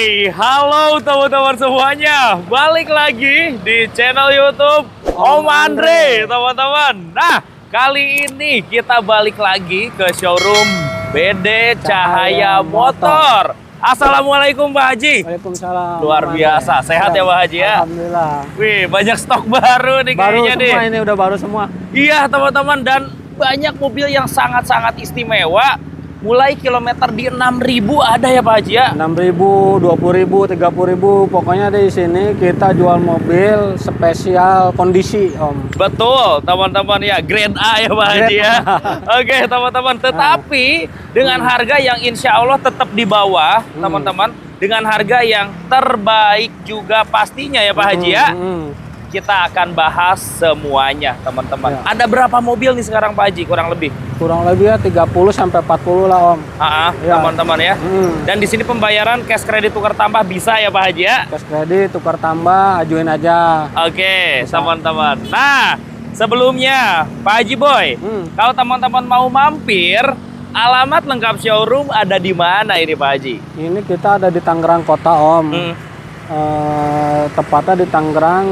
Halo teman-teman semuanya, balik lagi di channel YouTube Om Andre, teman-teman. Nah, kali ini kita balik lagi ke showroom BD Cahaya Motor. Assalamualaikum Pak Haji. Waalaikumsalam. Luar biasa, sehat ya Pak Haji ya? Alhamdulillah. Wih, banyak stok baru nih Baru kayaknya nih. semua ini udah baru semua. Iya teman-teman, dan banyak mobil yang sangat-sangat istimewa. Mulai kilometer di 6.000 ada ya Pak Haji ya? 6.000, 20.000, 30.000, pokoknya di sini kita jual mobil spesial kondisi, Om. Betul teman-teman ya, grade A ya Pak Haji ya. Oke teman-teman, tetapi dengan harga yang insya Allah tetap di bawah teman-teman, dengan harga yang terbaik juga pastinya ya Pak Haji ya. Kita akan bahas semuanya teman-teman. Ya. Ada berapa mobil nih sekarang Pak Haji kurang lebih? Kurang lebih ya 30 sampai 40 lah, Om. Ya. Teman-teman ya. Dan di sini pembayaran cash kredit tukar tambah bisa ya Pak Haji ya? Cash kredit, tukar tambah, ajuin aja. Oke, teman-teman. Nah, sebelumnya Pak Haji Boy, kalau teman-teman mau mampir, alamat lengkap showroom ada di mana ini Pak Haji? Ini kita ada di Tangerang Kota, Om. Tepatnya di Tangerang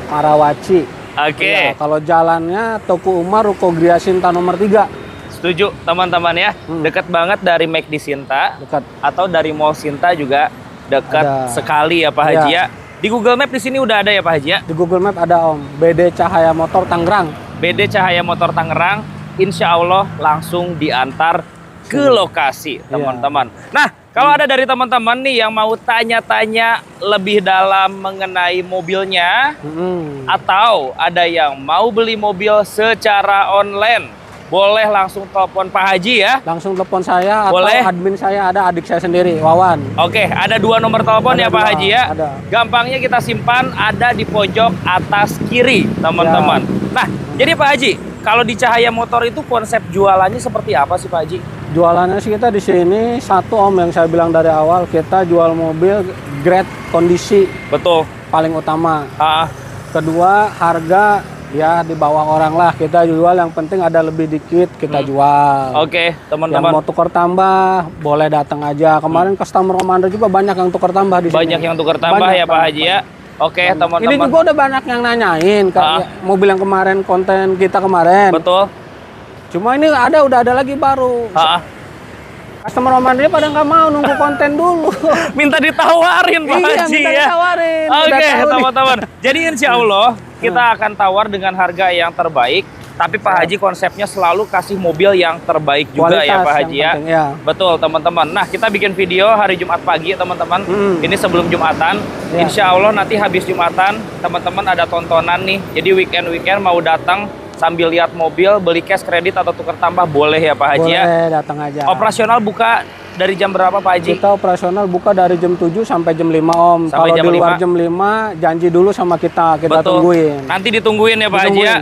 Karawaci. Oke. Ya, kalau jalannya Toko Umar Ruko Gria Sinta nomor 3. Setuju teman-teman ya. Dekat banget dari McD Sinta. Dekat. Atau dari Mall Sinta juga dekat sekali ya Pak Haji ya. Di Google Map di sini udah ada ya Pak Haji ya? Di Google Map ada, Om. BD Cahaya Motor Tangerang. BD Cahaya Motor Tangerang. Insya Allah langsung diantar ke lokasi teman-teman. Nah, kalau ada dari teman-teman nih yang mau tanya-tanya lebih dalam mengenai mobilnya, atau ada yang mau beli mobil secara online, boleh langsung telepon Pak Haji ya. Langsung telepon saya boleh. Atau admin saya ada, adik saya sendiri, Wawan. Oke, ada 2 nomor telepon ya Pak Haji ya. Ada. Gampangnya kita simpan ada di pojok atas kiri teman-teman. Nah, jadi Pak Haji, kalau di Cahaya Motor itu konsep jualannya seperti apa sih Pak Haji? Jualannya sih kita di sini satu, Om, yang saya bilang dari awal, kita jual mobil grade kondisi. Betul. Paling utama. Kedua, harga ya di bawah orang lah. Kita jual, yang penting ada lebih dikit kita jual. Oke, teman-teman. Yang mau tukar tambah boleh datang aja. Kemarin customer Commander juga banyak yang tukar tambah di sini. Banyak yang tukar tambah ya Pak Haji ya. Oke, teman-teman. Ini juga udah banyak yang nanyain kayak mobil yang kemarin, konten kita kemarin. Betul. Cuma ini udah ada lagi baru. Customer Commander pada nggak mau nunggu konten dulu. Minta ditawarin Pak Haji minta ya. ditawarin. Oke, teman-teman. Jadi insya Allah kita akan tawar dengan harga yang terbaik. Tapi Pak Haji konsepnya selalu kasih mobil yang terbaik juga ya Pak Haji ya. Betul teman-teman. Nah, kita bikin video hari Jumat pagi teman-teman. Ini sebelum Jumatan. Insya Allah nanti habis Jumatan teman-teman ada tontonan nih. Jadi weekend mau datang sambil lihat mobil, beli cash kredit atau tukar tambah boleh ya Pak Haji ya. Boleh, datang aja. Operasional buka dari jam berapa Pak Haji? Kita operasional buka dari jam 7 sampai jam 5 Om. Kalau di luar jam 5 janji dulu sama kita tungguin. Nanti ditungguin ya Pak Haji ya.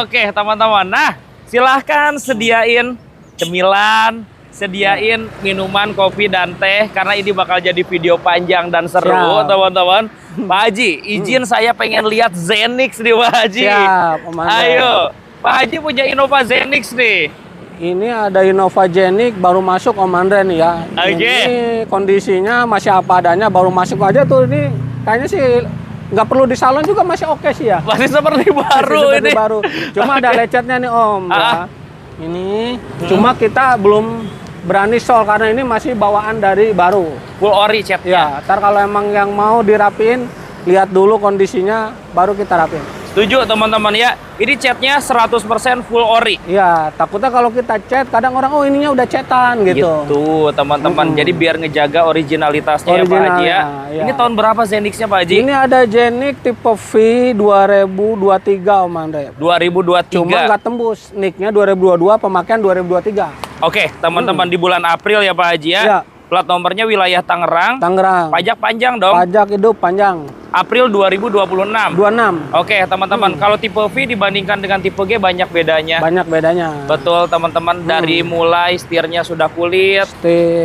Oke teman-teman, nah silahkan sediain cemilan, sediain minuman, kopi dan teh, karena ini bakal jadi video panjang dan seru teman-teman. Pak Haji, izin saya pengen lihat Zenix nih Pak Haji. Siap, Om Andre. Ayo, Pak Haji punya Innova Zenix nih. Ini ada Innova Zenix baru masuk Om Andre nih ya. Ini kondisinya masih apa adanya, baru masuk aja tuh. Ini kayaknya sih nggak perlu di salon juga, masih oke sih ya. Masih seperti baru ini. Baru. Cuma ada lecetnya nih Om. Ya. Ini cuma kita belum berani sol karena ini masih bawaan dari baru. Full ori catnya. Ya, ntar kalau emang yang mau dirapin, lihat dulu kondisinya, baru kita rapin. Setuju teman-teman ya. Ini catnya 100% full ori. Iya, takutnya kalau kita cat, kadang orang ininya udah cetan gitu. Gitu teman-teman. Jadi biar ngejaga originalitasnya ya Pak Haji ya. Ini tahun berapa Zenix-nya Pak Haji? Ini ada Zenix tipe V 2023 Om Andre. 2023. Cuma nggak tembus. Nicknya 2022, pemakaian 2023. Oke, teman-teman di bulan April ya Pak Haji ya. Plat nomornya wilayah Tangerang. Pajak panjang dong. Pajak hidup panjang. April 2026. 26. Oke, teman-teman. Kalau tipe V dibandingkan dengan tipe G banyak bedanya. Banyak bedanya. Betul, teman-teman. Dari mulai setirnya sudah kulit,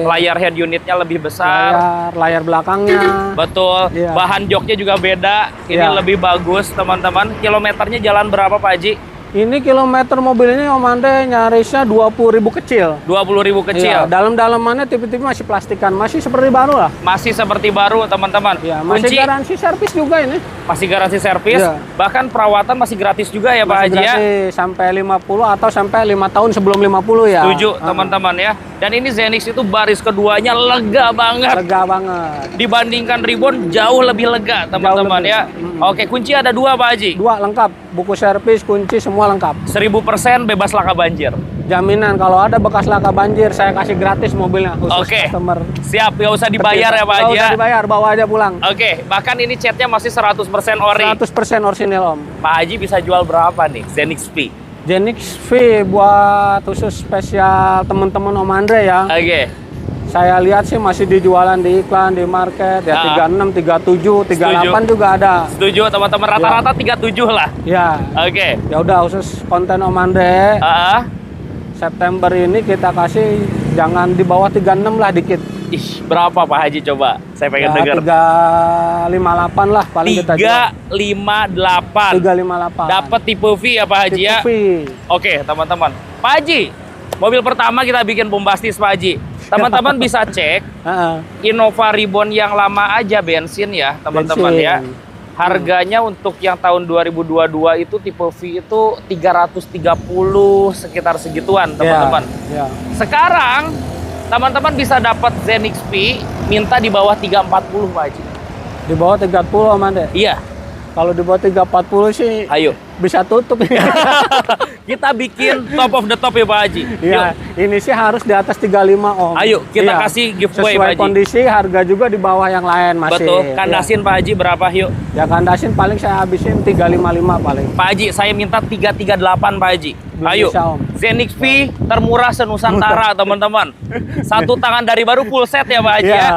layar head unitnya lebih besar, layar belakangnya. Betul. Bahan joknya juga beda. Ini lebih bagus, teman-teman. Kilometernya jalan berapa Pak Haji? Ini kilometer mobil ini Om Andre nyarisnya 20.000 kecil. 20.000 kecil. Iya, dalam-dalamannya tipe-tipe masih plastikan, masih seperti baru lah. Masih seperti baru, teman-teman. Iya, masih garansi servis juga ini. Masih garansi servis, iya. Bahkan perawatan masih gratis juga ya Pak Haji ya. Sampai 50 atau sampai 5 tahun sebelum 50 ya. Setuju teman-teman ya. Dan ini Zenix itu baris keduanya lega banget. Lega banget. Dibandingkan Ribbon jauh lebih lega teman-teman ya. Oke, kunci ada 2 Pak Haji. 2 lengkap, buku servis, kunci semua lengkap. 1000% bebas laka banjir. Jaminan kalau ada bekas laka banjir saya kasih gratis mobilnya khusus customer. Siap, nggak usah dibayar ya Pak Haji. Nggak usah dibayar, bawa aja pulang. Oke, bahkan ini catnya masih 100% ori. 100% orisinil Om. Pak Haji bisa jual berapa nih Zenix V? Zenix V buat khusus spesial teman-teman Om Andre ya. Oke. Saya lihat sih masih dijualan di iklan, di market ya 36, 37, 38 juga ada. Setuju teman-teman, rata-rata 37 lah. Ya. Oke. Ya udah khusus konten Om Andre. September ini kita kasih jangan di bawah 36 lah dikit. Ih, berapa Pak Haji coba? Saya pengen dengar. 358 lah paling kita jual. 358. 358. Dapat tipe V ya Pak Haji ya? Tipe V. Oke, teman-teman. Pak Haji, mobil pertama kita bikin bombastis Pak Haji. Teman-teman bisa cek Innova Ribbon yang lama aja bensin ya, teman-teman ya. Harganya untuk yang tahun 2022 itu tipe V itu 330 sekitar segituan, teman-teman. Sekarang teman-teman bisa dapat Zenix V minta di bawah 340 Pak Haji. Di bawah 30 Om Andre? Iya. Kalau di bawah 340 sih ayo bisa tutup. Kita bikin top of the top ya Pak Haji. Iya, ini sih harus di atas 35 Om. Ayo kita kasih giveaway Pak Haji. Sesuai kondisi, harga juga di bawah yang lain masih. Betul, kandasin Pak Haji berapa yuk? Ya kandasin paling saya habisin 355 paling. Pak Haji, saya minta 338 Pak Haji. Belum Ayo, bisa, Om. Zenix V termurah se-Nusantara teman-teman. Satu tangan dari baru full set ya Pak Haji ya.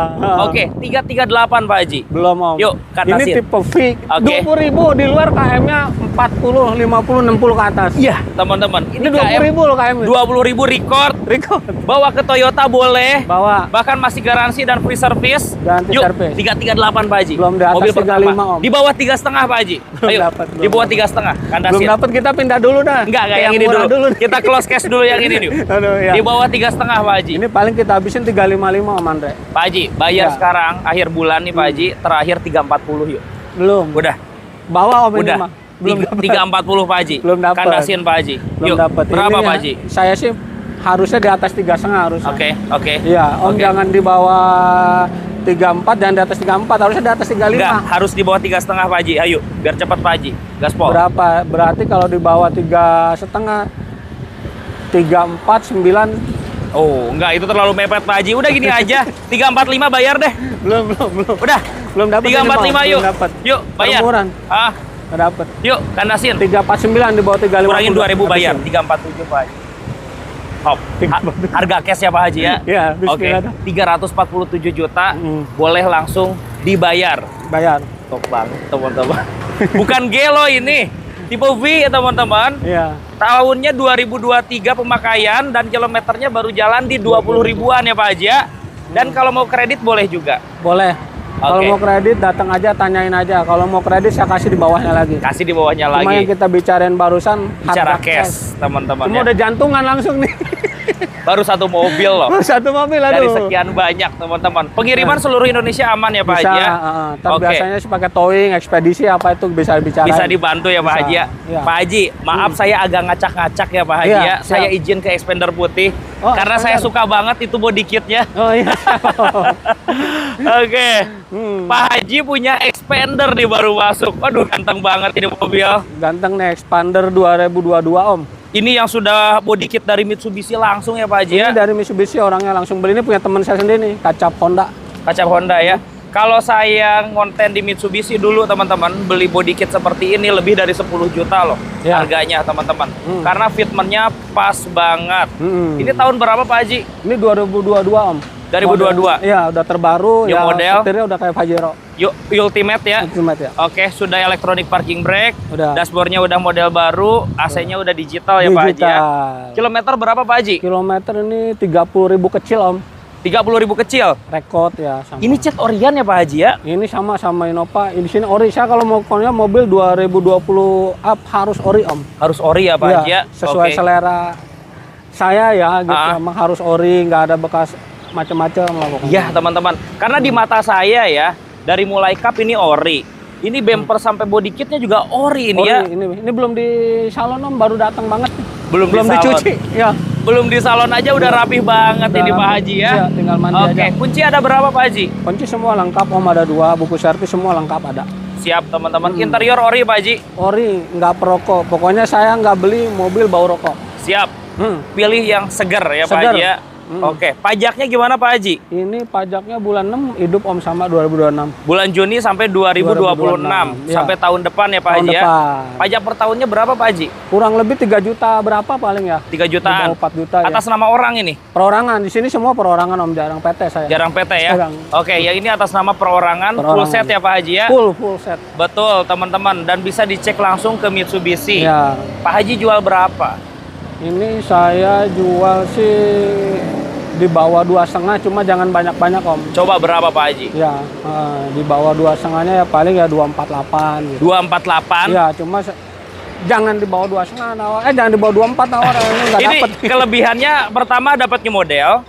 Oke, 338 Pak Haji. Belum Om. Yuk, kandasin. Ini tipe V, 20.000 di luar KM-nya 40, 50, 60 ke atas. Iya, teman-teman. Ini 20.000 loh KM. 20.000 record. Bawa ke Toyota boleh. Bawa. Bahkan masih garansi dan free service. Garansi service. 338 Pak Haji. Belum di atas mobil 35 Om. Di bawah 3,5 Pak Haji. Ayo. Di bawah 3,5. Kandasin. Belum dapat, kita pindah dulu dah. Enggak yang ini dulu. Kita close cash dulu yang ini dulu. Ya. Di bawah 3,5 Pak Haji. Ini paling kita habisin 355 Om Andre. Pak Haji, bayar sekarang akhir bulan nih Pak Haji, terakhir 340 yuk. Belum. Udah. Bawa Om ini Udah. mah. Belum 340 Pak Haji. Belum dapat. Kandasin Pak Haji. Belum dapat. Berapa Pak Haji? Saya sih harusnya di atas 3,5 harusnya. Oke. Iya, Om jangan di bawah 34 dan di atas 34, harusnya di atas 35. Enggak, harus di bawah 3,5 Pak Haji. Ayo, biar cepat Pak Haji. Gaspol. Berapa? Berarti kalau di bawah 3,5 349. Oh, enggak, itu terlalu mepet Pak Haji. Udah gini aja, 345 bayar deh. Belum. Udah. Belum dapat. 345 yuk. Dapat. Yuk, bayar. Permuran. Nggak dapat. Yuk, kandasin. 349 di bawah 350. Kurangin 2.000 bayar, 347 Pak Haji. Hop. Harga cash ya Pak Haji ya? Iya, Oke. 347 juta boleh langsung dibayar. Bayar. Top banget, teman-teman. Bukan gelo ini. Tipe V ya teman-teman. Iya. Tahunnya 2023 pemakaian dan kilometernya baru jalan di 20 ribuan ya Pak Haji ya. Dan kalau mau kredit boleh juga. Boleh. Kalau mau kredit datang aja, tanyain aja. Kalau mau kredit saya kasih di bawahnya lagi. Kasih di bawahnya Cuma lagi. yang kita bicarain barusan Bicara cash, teman-teman. Cuma ya. udah jantungan langsung nih. Baru satu mobil loh. Satu mobil Dari sekian banyak teman-teman. Pengiriman seluruh Indonesia aman ya Pak bisa, Haji ya? Biasanya sih pakai towing, ekspedisi apa itu bisa bicara. Bisa dibantu ya Pak Haji ya? Iya. Pak Haji, maaf saya agak ngacak-ngacak ya Pak Haji ya. Saya izin ke Expander putih. Karena saya suka banget itu body kitnya. Oh iya. Oke. Pak Haji punya Expander nih baru masuk. Waduh ganteng banget ini mobil. Ganteng nih Expander 2022 Om. Ini yang sudah body kit dari Mitsubishi langsung ya Pak Haji ya? Ini dari Mitsubishi, orangnya langsung beli. Ini punya teman saya sendiri nih, Kacap Honda. Kacap Honda ya. Kalau saya ngonten di Mitsubishi dulu teman-teman, beli body kit seperti ini lebih dari 10 juta loh harganya teman-teman. Karena fitmentnya pas banget. Ini tahun berapa Pak Haji? Ini 2022 Om. 2022? Iya, udah terbaru. Yang model? Setirnya udah kayak Pajero. Yuk, Ultimate ya? Ultimate ya. Oke, sudah electronic parking brake. Udah. Dashboardnya udah model baru. AC-nya udah digital ya Pak Haji ya? Kilometer berapa Pak Haji? Kilometer ini 30.000 kecil Om. 30.000 kecil. Rekod ya sama. Ini cat Orion ya Pak Haji ya? Ini sama Innova. Di sini ori. Saya kalau mau punya mobil 2020 up harus ori Om. Harus ori ya Pak Haji ya? Sesuai selera saya ya gitu. Emang harus ori, nggak ada bekas macam-macam lah pokoknya. Iya teman-teman. Karena di mata saya ya, dari mulai kap ini ori. Ini bumper sampai body kitnya juga ori ini ya. Ini belum di salon Om, baru datang banget. Belum dicuci. Ya. Belum di salon aja udah rapih banget ini Pak Haji ya. Iya, tinggal mandi aja. Oke, kunci ada berapa Pak Haji? Kunci semua lengkap Om, ada 2, buku servis semua lengkap ada. Siap teman-teman. Interior ori Pak Haji? Ori, nggak perokok. Pokoknya saya nggak beli mobil bau rokok. Siap. Pilih yang seger ya Pak Haji ya. Oke, pajaknya gimana Pak Haji? Ini pajaknya bulan 6 hidup Om sama 2026. Bulan Juni sampai 2026 sampai tahun depan ya Pak Haji ya. Pajak per tahunnya berapa Pak Haji? Kurang lebih 3 juta berapa paling ya? 3 jutaan. 4 juta atas nama orang ini? Perorangan. Di sini semua perorangan Om, jarang PT saya. Jarang PT ya? Jarang. Oke, ya ini atas nama perorangan, full set ya Pak Haji ya? Full set. Betul teman-teman, dan bisa dicek langsung ke Mitsubishi. Ya. Pak Haji jual berapa? Ini saya jual sih di bawah 2,5, cuma jangan banyak-banyak Om. Coba berapa Pak Haji? Ya, di bawah 2,5-nya ya paling ya 248 gitu. 248? Ya, cuma jangan di bawah 2,5 jangan di bawah 24 nawar ini nggak dapat. Kelebihannya pertama dapat new model.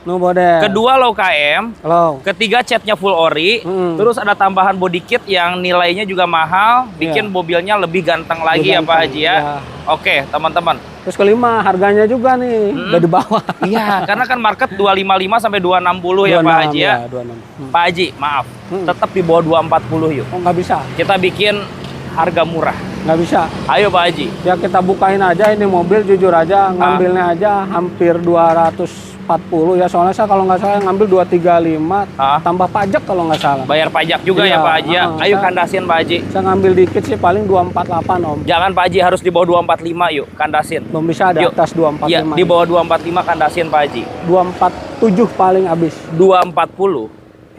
Kedua low KM. Ketiga catnya full ori. Terus ada tambahan body kit yang nilainya juga mahal, bikin mobilnya lebih ganteng lagi ya Pak Haji ya. Oke, teman-teman. Terus kelima, harganya juga nih udah di bawah. Iya, karena kan market 255 sampai 260 ya Pak Haji ya. 26. Pak Haji, maaf, tetap di bawah 240 yuk. Oh, nggak bisa. Kita bikin harga murah. Nggak bisa. Ayo Pak Haji. Ya kita bukain aja ini mobil, jujur aja ngambilnya aja hampir 240 ya. Soalnya saya kalau nggak salah ngambil 235 tambah pajak kalau nggak salah. Bayar pajak juga ya Pak Haji ya. Ayo kandasin Pak Haji. Saya ngambil dikit sih paling 248 Om. Jangan Pak Haji, harus di bawah 245 yuk, kandasin. Belum bisa ada atas 245. Iya, di bawah 245 kandasin Pak Haji. 247 paling habis. 240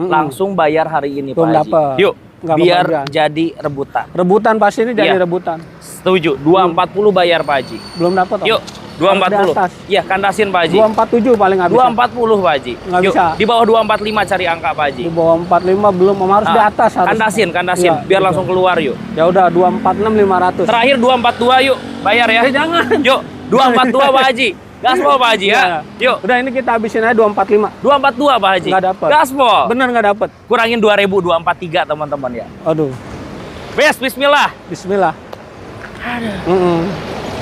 langsung bayar hari ini Pak Haji. Yuk. Biar jadi rebutan. Rebutan pasti ini jadi rebutan. Setuju. 240 bayar Pak Haji. Belum dapat. Yuk, 240. Iya, kandasin Pak Haji. 247 paling habis. 240 Pak Haji. Nggak yuk, bisa. Di bawah 245 cari angka Pak Haji. Di bawah 45 belum, harus di atas harus. Kandasin, biar langsung keluar yuk. Ya udah 246 500. Terakhir 242 yuk, bayar ya. Jangan. Yuk, 242 Pak Haji. Gaspol Pak Haji ya. Yuk. Udah ini kita habisin aja 245. 242 Pak Haji. Nggak dapat. Gaspol. Bener nggak dapat. Kurangin 2000 243 teman-teman ya. Aduh. Bismillah. Bismillah.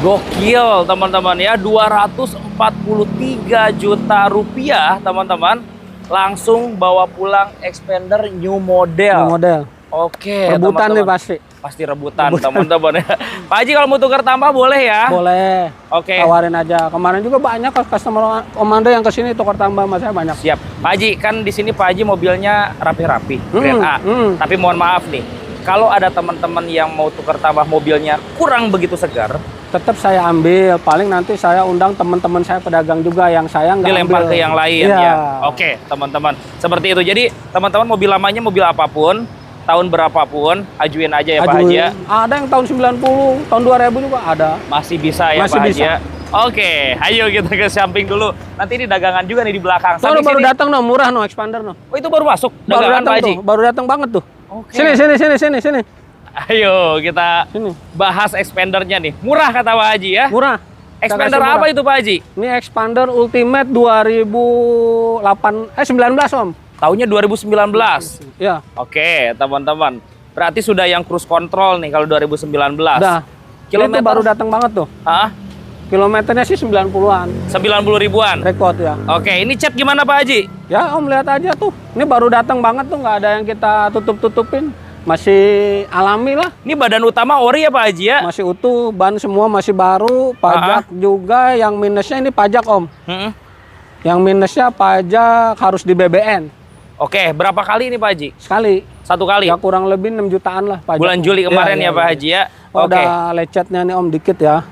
Gokil teman-teman ya, 243 juta rupiah teman-teman. Langsung bawa pulang Xpander new model. Oke, rebutan nih pasti. Pasti rebutan teman-teman ya. Pak Haji kalau mau tukar tambah boleh ya? Boleh. Oke. Tawarin aja. Kemarin juga banyak customer Komando yang kesini tukar tambah sama saya banyak. Siap. Pak Haji, kan di sini Pak Haji mobilnya rapi-rapi, grade A. Tapi mohon maaf nih, kalau ada teman-teman yang mau tukar tambah mobilnya kurang begitu segar, tetap saya ambil. Paling nanti saya undang teman-teman saya pedagang juga yang saya nggak dilempar ambil ke yang lain ya. Oke, teman-teman. Seperti itu. Jadi, teman-teman mobil lamanya mobil apapun, tahun berapapun, ajuin aja ya Pak Haji ya. Ada yang tahun 90, tahun 2000 juga ada. Masih bisa ya Pak Haji ya. Oke, ayo kita ke samping dulu. Nanti ini dagangan juga nih di belakang. Baru datang murah Xpander Oh, itu baru masuk dagangan Pak Haji. Baru datang banget tuh. Oke. Sini. Ayo kita bahas Xpandernya nih. Murah kata Pak Haji ya. Murah. Xpander apa itu Pak Haji? Ini Xpander Ultimate 2019 Om. Tahunnya 2019. Ya. Oke, teman-teman. Berarti sudah yang cruise control nih kalau 2019. Udah. Kilometer baru datang banget tuh. Kilometernya sih 90-an. 90 ribuan. Rekod ya. Oke, ini cat gimana Pak Haji? Ya Om, lihat aja tuh. Ini baru datang banget tuh, nggak ada yang kita tutup-tutupin. Masih alami lah. Ini badan utama ori ya Pak Haji ya? Masih utuh, ban semua masih baru. Pajak juga, yang minusnya ini pajak Om. Yang minusnya pajak harus di BBN. Oke, berapa kali ini Pak Haji? Sekali. Satu kali? Ya kurang lebih 6 jutaan lah pajak. Bulan Juli kemarin ya Pak Haji ya? Oke. Udah lecetnya nih Om dikit ya.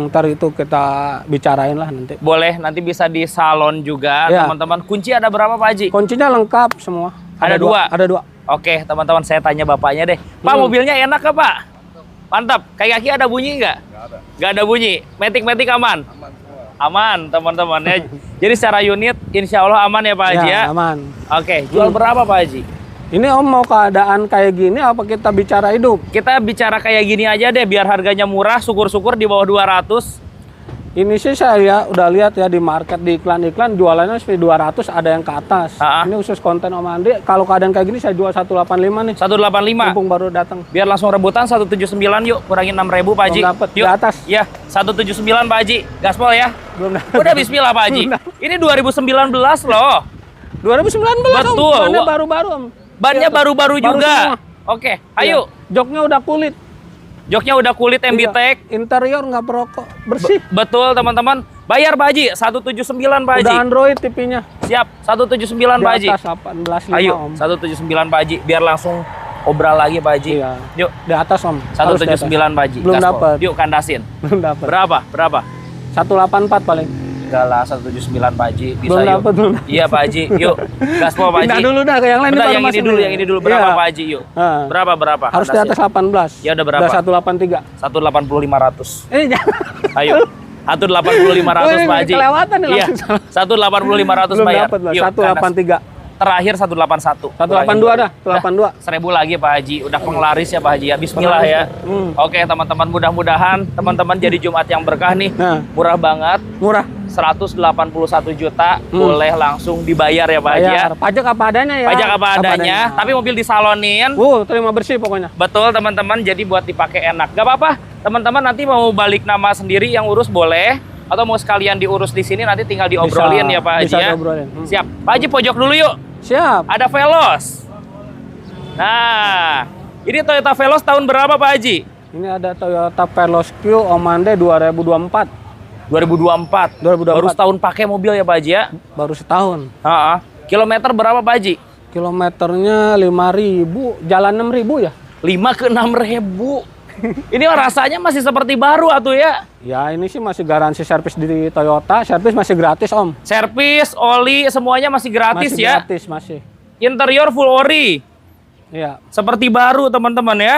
Ntar itu kita bicarain lah nanti. Boleh, nanti bisa di salon juga teman-teman. Kunci ada berapa Pak Haji? Kuncinya lengkap semua. Ada dua? Ada 2. Oke teman-teman, saya tanya bapaknya deh. Pak, mobilnya enak ke Pak? Mantap. Kaki-kaki ada bunyi nggak? Nggak ada. Nggak ada bunyi. Metik-metik aman? Aman semua. aman teman-teman ya. Jadi secara unit insya Allah aman ya Pak Haji ya? Aman. Oke, jual berapa Pak Haji? Ini Om mau keadaan kayak gini apa kita bicara hidup? Kita bicara kayak gini aja deh biar harganya murah, syukur-syukur di bawah 200. Ini sih saya udah lihat ya di market, di iklan-iklan jualannya seperti 200, ada yang ke atas. Ini khusus konten Om Andri. Kalau keadaan kayak gini saya jual 185 nih. 185. Mumpung baru datang. Biar langsung rebutan 179 yuk, kurangin 6.000 Pak Haji. Dapet, yuk. di atas. Ya, 179 Pak Haji. Gaspol ya. Belum dapet. Udah bismillah Pak Haji. Ini 2019 loh. 2019 Betul. Om. Bannya baru-baru Om. Bannya baru-baru juga. Semua. Oke, ayo. Joknya udah kulit. Joknya udah kulit MBTEK. Interior nggak berokok, bersih. Betul teman-teman. Bayar Pak Haji 179 Pak Haji. Udah Android TV-nya. Siap 179 Pak Haji. Di atas 18.5 Ayo Om. 179 Pak Haji biar langsung obral lagi Pak Haji. Iya. Yuk. Di atas Om. 179 Pak Haji. Belum Gaspol. dapat. Yuk kandasin. Belum dapat. Berapa? 184 paling. Enggak lah 179 Pak Haji. Bisa Belum yuk. dapat, belum. Iya Pak Haji. Yuk. Gaspol Pak Haji. Pindah dulu dah ke yang lain. Bentar, baru yang masuk ini dulu, yang ini dulu. Berapa Iya. Pak Haji yuk? Nah. Berapa? Harus di atas 18. Ya udah berapa? Udah 183. 180.500. Jangan. Ayo. 180.500 Pak Haji. Kelewatan nih Iya. langsung. 180.500 Belum bayar. dapat, Pak. Yuk, 183. terakhir 181. 182 dah, 182. 1.000 lagi Pak Haji. Udah penglaris ya Pak Haji ya. Bismillah ya. Oke teman-teman, mudah-mudahan teman-teman jadi Jumat yang berkah nih. Nah. Murah banget. Murah. 181 juta. Boleh langsung dibayar ya Pak Haji ya. Bayar. Pajak apa adanya ya. Pajak apa adanya. Tapi mobil disalonin. Terima bersih pokoknya. Betul teman-teman. Jadi buat dipakai enak. Gak apa-apa. Teman-teman nanti mau balik nama sendiri yang urus boleh. Atau mau sekalian diurus di sini nanti tinggal diobrolin ya Pak Haji bisa ya. diobrolin. Siap. Pak Haji pojok dulu yuk. Siap. Ada Veloz. Nah, ini Toyota Veloz tahun berapa Pak Haji? Ini ada Toyota Veloz Q Omande 2024. 2024. Baru setahun pakai mobil ya Pak Haji ya? Baru setahun. Kilometer berapa Pak Haji? Kilometernya 5.000, jalan 6.000 ya? 5 ke 6.000. Ini rasanya masih seperti baru atuh ya? Ya ini sih masih garansi servis di Toyota, servis masih gratis Om. Servis, oli, semuanya masih gratis masih ya? Gratis masih. Interior full ori. Iya. Seperti baru teman-teman ya?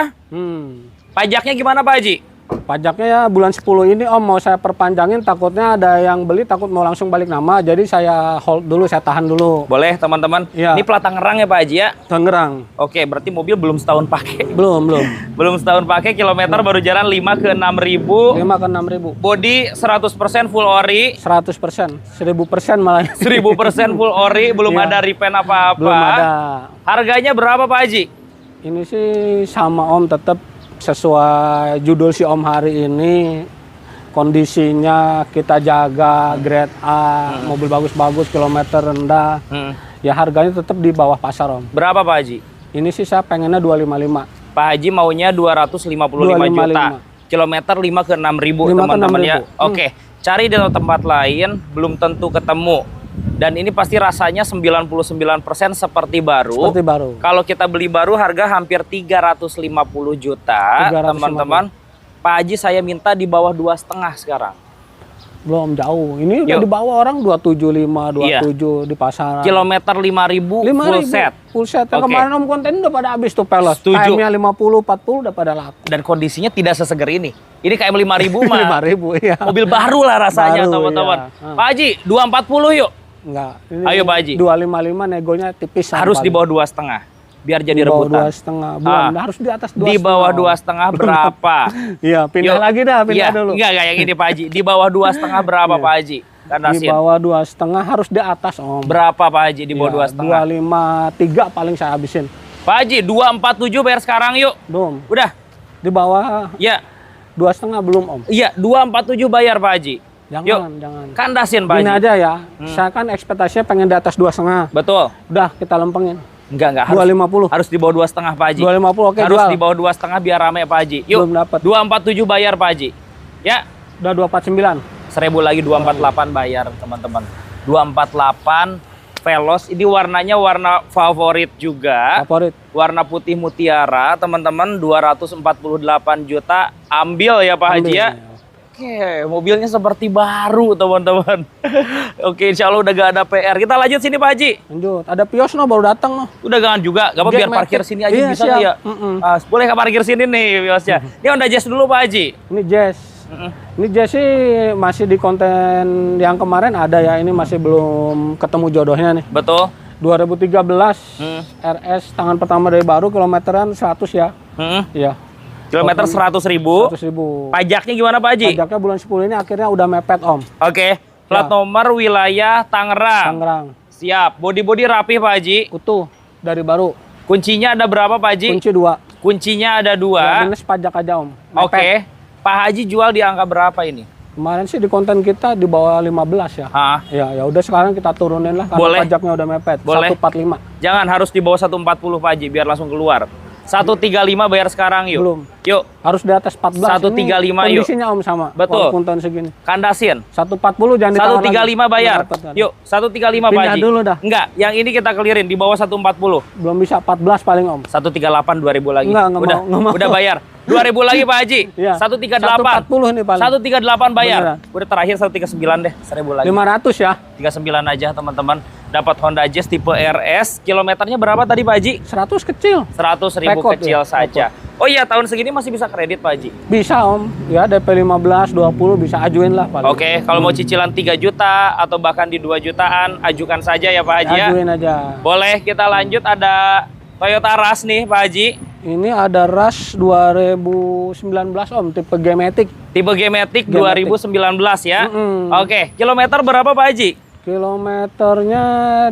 Pajaknya gimana Pak Haji? Pajaknya ya bulan 10 ini Om mau saya perpanjangin, takutnya ada yang beli takut mau langsung balik nama, jadi saya hold dulu, saya tahan dulu. Boleh teman-teman. Ya. Ini plat Tangerang ya Pak Haji ya? Tangerang. Oke, berarti mobil belum setahun pakai. Belum. Belum setahun pakai, kilometer baru jalan 5 ke 6.000. 5 ke 6.000. Body 100% full ori. 100%, 1000% malah. 1000% full ori, belum Ya. ada repaint apa-apa. Belum ada. Harganya berapa Pak Haji? Ini sih sama Om, tetap sesuai judul si Om hari ini. Kondisinya kita jaga, grade A, mobil bagus-bagus, kilometer rendah. Ya harganya tetap di bawah pasar Om. Berapa Pak Haji? Ini sih saya pengennya 255. Pak Haji maunya 255 juta. Kilometer 5 ke 6.000 5 ke teman-teman ya. 6.000. Oke, cari di tempat lain belum tentu ketemu. Dan ini pasti rasanya 99% seperti baru. Seperti baru. Kalau kita beli baru harga hampir 350 juta, 350. teman-teman. Pak Haji saya minta di bawah 2,5 sekarang. Belum jauh. Ini udah Yuk. di bawah orang 275, 27 di pasaran. Kilometer 5.000 full set. Full set. Yang Oke. kemarin Om konten udah pada habis tuh Veloz. Setuju. KM-nya 50, 40 udah pada laku. Dan kondisinya tidak seseger ini. Ini kayak 5.000 mah. 5.000 iya. Mobil baru lah rasanya Baru, teman-teman. iya. Pak Haji 240 yuk. Enggak. Ini Ayo, Pak Haji. 255 negonya tipis. Harus di bawah 2,5 biar jadi rebutan. Di bawah 2,5. Belum, harus di atas 2,5. Di bawah 2,5 berapa? Iya, pindah Yuk. lagi dah, pindah Iya, dulu. Enggak yang ini Pak Haji. Di bawah 2,5 berapa Iya. Pak Haji? Di Kandasin. bawah 2,5 harus di atas Om. Berapa Pak Haji di bawah 2,5? 253 paling saya habisin. Pak Haji 247 bayar sekarang yuk. Belum. Udah. Di bawah Ya. 2,5 belum Om. Iya, 247 bayar Pak Haji. Jangan, Yuk. jangan. Kandasin Pak Gini Haji. aja ya, saya kan ekspektasinya pengen di atas 2,5. Betul. Udah kita lempengin. Enggak harus. 250. Harus di bawah 2,5 Pak Haji. 250 oke, Harus jual. di bawah 2,5 biar rame Pak Haji. Yuk. Belum dapat. 247 bayar Pak Haji. Ya. Udah 249. 1.000 lagi 248 bayar teman-teman. 248 Veloz. Ini warnanya warna favorit juga. Favorit. Warna putih mutiara teman-teman. 248 juta. Ambil ya Pak Haji ya. Oke, mobilnya seperti baru teman-teman. Oke, insya Allah udah gak ada PR. Kita lanjut sini Pak Haji. Lanjut. Ada Pios no baru datang no. Udah gangan juga, gak apa biar parkir sini aja Iya, bisa siap. nggak ya? Boleh ke parkir sini nih Piosnya. Ini Honda Jazz dulu Pak Haji. Ini Jazz. Ini Jesse masih di konten yang kemarin ada ya, ini masih belum ketemu jodohnya nih. Betul. 2013 RS tangan pertama dari baru, kilometeran 100 ya. Iya. Kilometer 100.000. 100.000. Pajaknya gimana Pak Haji? Pajaknya bulan 10 ini akhirnya udah mepet Om. Oke. Plat nomor wilayah Tangerang. Tangerang. Siap. Bodi-bodi rapi Pak Haji. Utuh dari baru. Kuncinya ada berapa Pak Haji? Kunci 2. Kuncinya ada 2. Minus pajak aja Om. Oke. Pak Haji jual di angka berapa ini? Kemarin sih di konten kita di bawah 15 ya. Ya udah sekarang kita turunin lah karena boleh. pajaknya udah mepet. Boleh. 145. Jangan, harus di bawah 140 Pak Haji biar langsung keluar. 135 bayar sekarang yuk. Belum. Yuk. Harus di atas 14. 135 yuk. Kondisinya Om sama. Betul. Walaupun tahun segini. Kandasin. 140 jangan ditawar 135 bayar. Yuk, 135 Pak Pindah Haji. dulu dah. Enggak, yang ini kita clearin di bawah 140. Belum bisa 14 paling Om. 138 2000 lagi. Enggak mau. Udah bayar. 2000 lagi Pak Haji. Iya. 138. 140 nih paling. 138 bayar. Beneran. Udah terakhir 139 deh, 1000 lagi. 500 ya. 39 aja teman-teman. Dapat Honda Jazz tipe RS. Kilometernya berapa tadi Pak Haji? 100 kecil. 100.000 Rekod kecil ya, saja. Oh iya, tahun segini masih bisa kredit Pak Haji? Bisa Om. Ya DP 15, 20 bisa ajuin lah paling. Oke, kalau mau cicilan 3 juta atau bahkan di 2 jutaan, ajukan saja ya Pak Haji ya. Ajuin aja. Boleh, kita lanjut, ada Toyota Rush nih Pak Haji. Ini ada Rush 2019 Om, tipe G-Matic. Tipe G-Matic 2019 ya. Oke, kilometer berapa Pak Haji? Kilometernya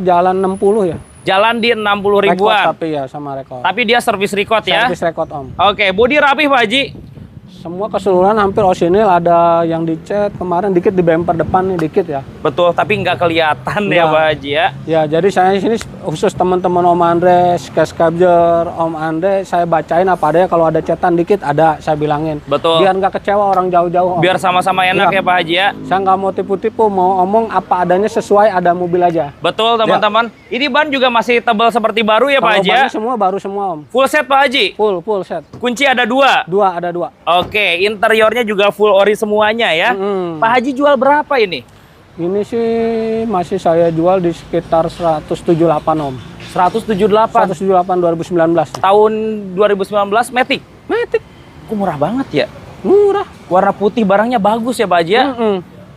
jalan 60 ya. Jalan di 60 Rekod ribuan. tapi ya sama rekod. Tapi dia servis record ya. Servis rekod Om. Oke, bodi rapih Pak Haji. Semua keseluruhan hampir orisinil, ada yang dicat kemarin dikit di bumper depan nih dikit ya. Betul, tapi nggak kelihatan ya Pak Haji ya. Ya, jadi saya di sini khusus teman-teman Om Andre, Cash Capture, Om Andre, saya bacain apa adanya, kalau ada cetan dikit ada, saya bilangin. Betul. Biar nggak kecewa orang jauh-jauh Om. Biar sama-sama enak ya Pak Haji ya. Saya nggak mau tipu-tipu, mau omong apa adanya sesuai ada mobil aja. Betul teman-teman. Ini ban juga masih tebal seperti baru ya Pak Haji ya. Semua baru semua Om. Full set Pak Haji? Full set. Kunci ada 2? Ada 2. Oke, interiornya juga full ori semuanya ya. Pak Haji jual berapa ini? Ini sih masih saya jual di sekitar 178 Om. 178? 178 2019. Tahun 2019 Matic? Matic. Kok murah banget ya? Murah. Warna putih, barangnya bagus ya Pak Haji ya?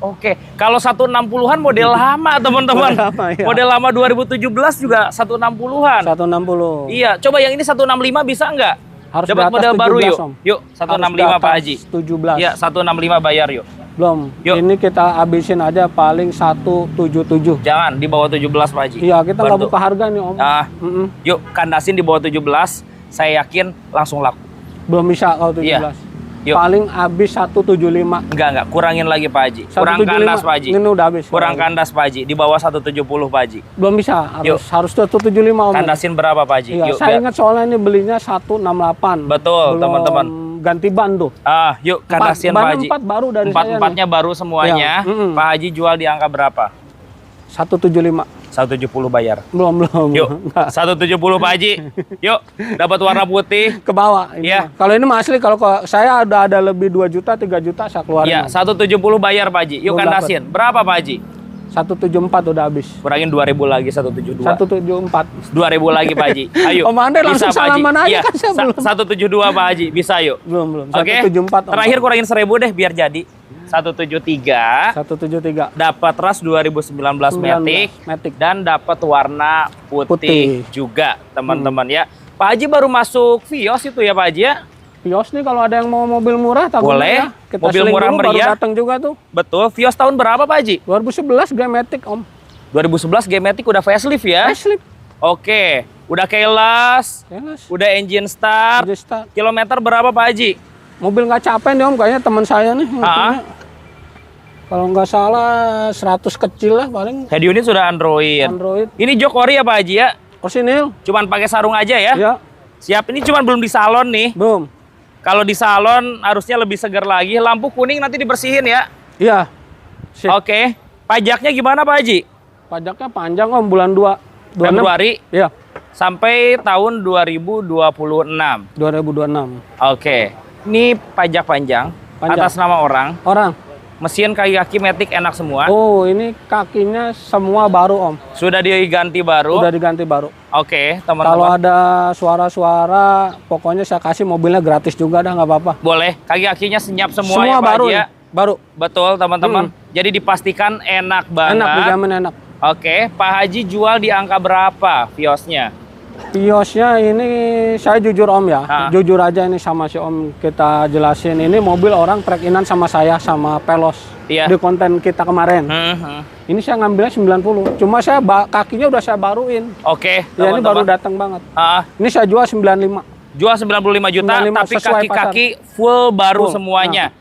Oke, kalau 160-an model lama teman-teman. Ya. Model lama 2017 juga 160-an. 160. Iya, coba yang ini 165 bisa nggak? Harus dapat model 17, baru yuk. Om. Yuk, 165 Pak Haji. 17. Iya, 165 bayar yuk. Belum. Yuk. Ini kita habisin aja paling 177. Jangan di bawah 17 Pak Haji. Iya, kita nggak Bantu. buka harga nih Om. Yuk, kandasin di bawah 17. Saya yakin langsung laku. Belum bisa kalau 17. Iya. Yuk. Paling habis 175. Enggak, kurangin lagi Pak Haji. Kurang 175. kandas Pak Haji. Ini udah habis. Kurang kandas Pak Haji. Di bawah 170 Pak Haji. Belum bisa. Harus 175 Om. Kandasin berapa Pak Haji? Iya, Yuk, saya ingat soalnya ini belinya 168. Betul, teman-teman. Ganti ban tuh. Yuk kandasin Pak Haji. 4 baru dari saya. 4-4-nya baru semuanya. Iya. Pak Haji jual di angka berapa? 175. 170 bayar. Belum. Yuk, 170 Pak Haji. Yuk, dapat warna putih. Ke bawah. Iya. Kalau ini mah asli, kalau saya ada lebih 2 juta, 3 juta saya keluarin. Iya, 170 bayar Pak Haji. Yuk Belum kandasin. Berapa Pak Haji? 174 udah habis. Kurangin 2000 lagi 172. 174. 2000 lagi Pak Haji. Ayo. Om Andre langsung Pak Haji. salaman aja Iya, kan saya belum. 172 Pak Haji. Bisa yuk. Belum. Oke. 174. Om. Terakhir kurangin 1000 deh biar jadi. 173. 173. Dapat Rush 2019 Matic dan dapat warna putih juga teman-teman ya. Pak Haji baru masuk Vios itu ya Pak Haji ya? Vios nih kalau ada yang mau mobil murah boleh. Ya. Kita mobil murah dulu, meriah. Baru datang juga tuh. Betul. Vios tahun berapa Pak Haji? 2011 G-Matic Om. 2011 G-Matic udah facelift ya? Facelift. Oke. Udah keyless. Udah engine start. Kilometer berapa Pak Haji? Mobil nggak capek nih Om, kayaknya teman saya nih. Kalau nggak salah 100 kecil lah paling. Head unit sudah Android. Ini jok ori ya Pak Haji ya? Orsinil. Cuman pakai sarung aja ya? Iya. Siap. Ini cuman belum di salon nih. Belum. Kalau di salon harusnya lebih segar lagi. Lampu kuning nanti dibersihin ya? Iya. Oke. Pajaknya gimana Pak Haji? Pajaknya panjang Om, bulan 2. Februari? Iya. Sampai tahun 2026. 2026. Oke. Ini pajak panjang. Atas nama orang. Mesin kaki-kaki Matic enak semua. Oh, ini kakinya semua baru Om. Sudah diganti baru. Sudah diganti baru. Oke, teman-teman. Kalau ada suara-suara, pokoknya saya kasih mobilnya gratis juga dah, nggak apa-apa. Boleh. Kaki-kakinya senyap semua, Semua ya Pak baru Haji ya. Baru. Betul teman-teman. Jadi dipastikan enak banget. Enak, dijamin enak. Oke, Pak Haji jual di angka berapa Viosnya? Viosnya ini saya jujur Om ya, jujur aja ini sama si Om kita jelasin. Ini mobil orang track-inan sama saya sama Pelos di konten kita kemarin. Ini saya ngambilnya 90, cuma saya kakinya udah saya baruin. Oke, ya ini baru datang banget. Ini saya jual 95. Jual 95 juta, 95, tapi kaki-kaki full baru semuanya.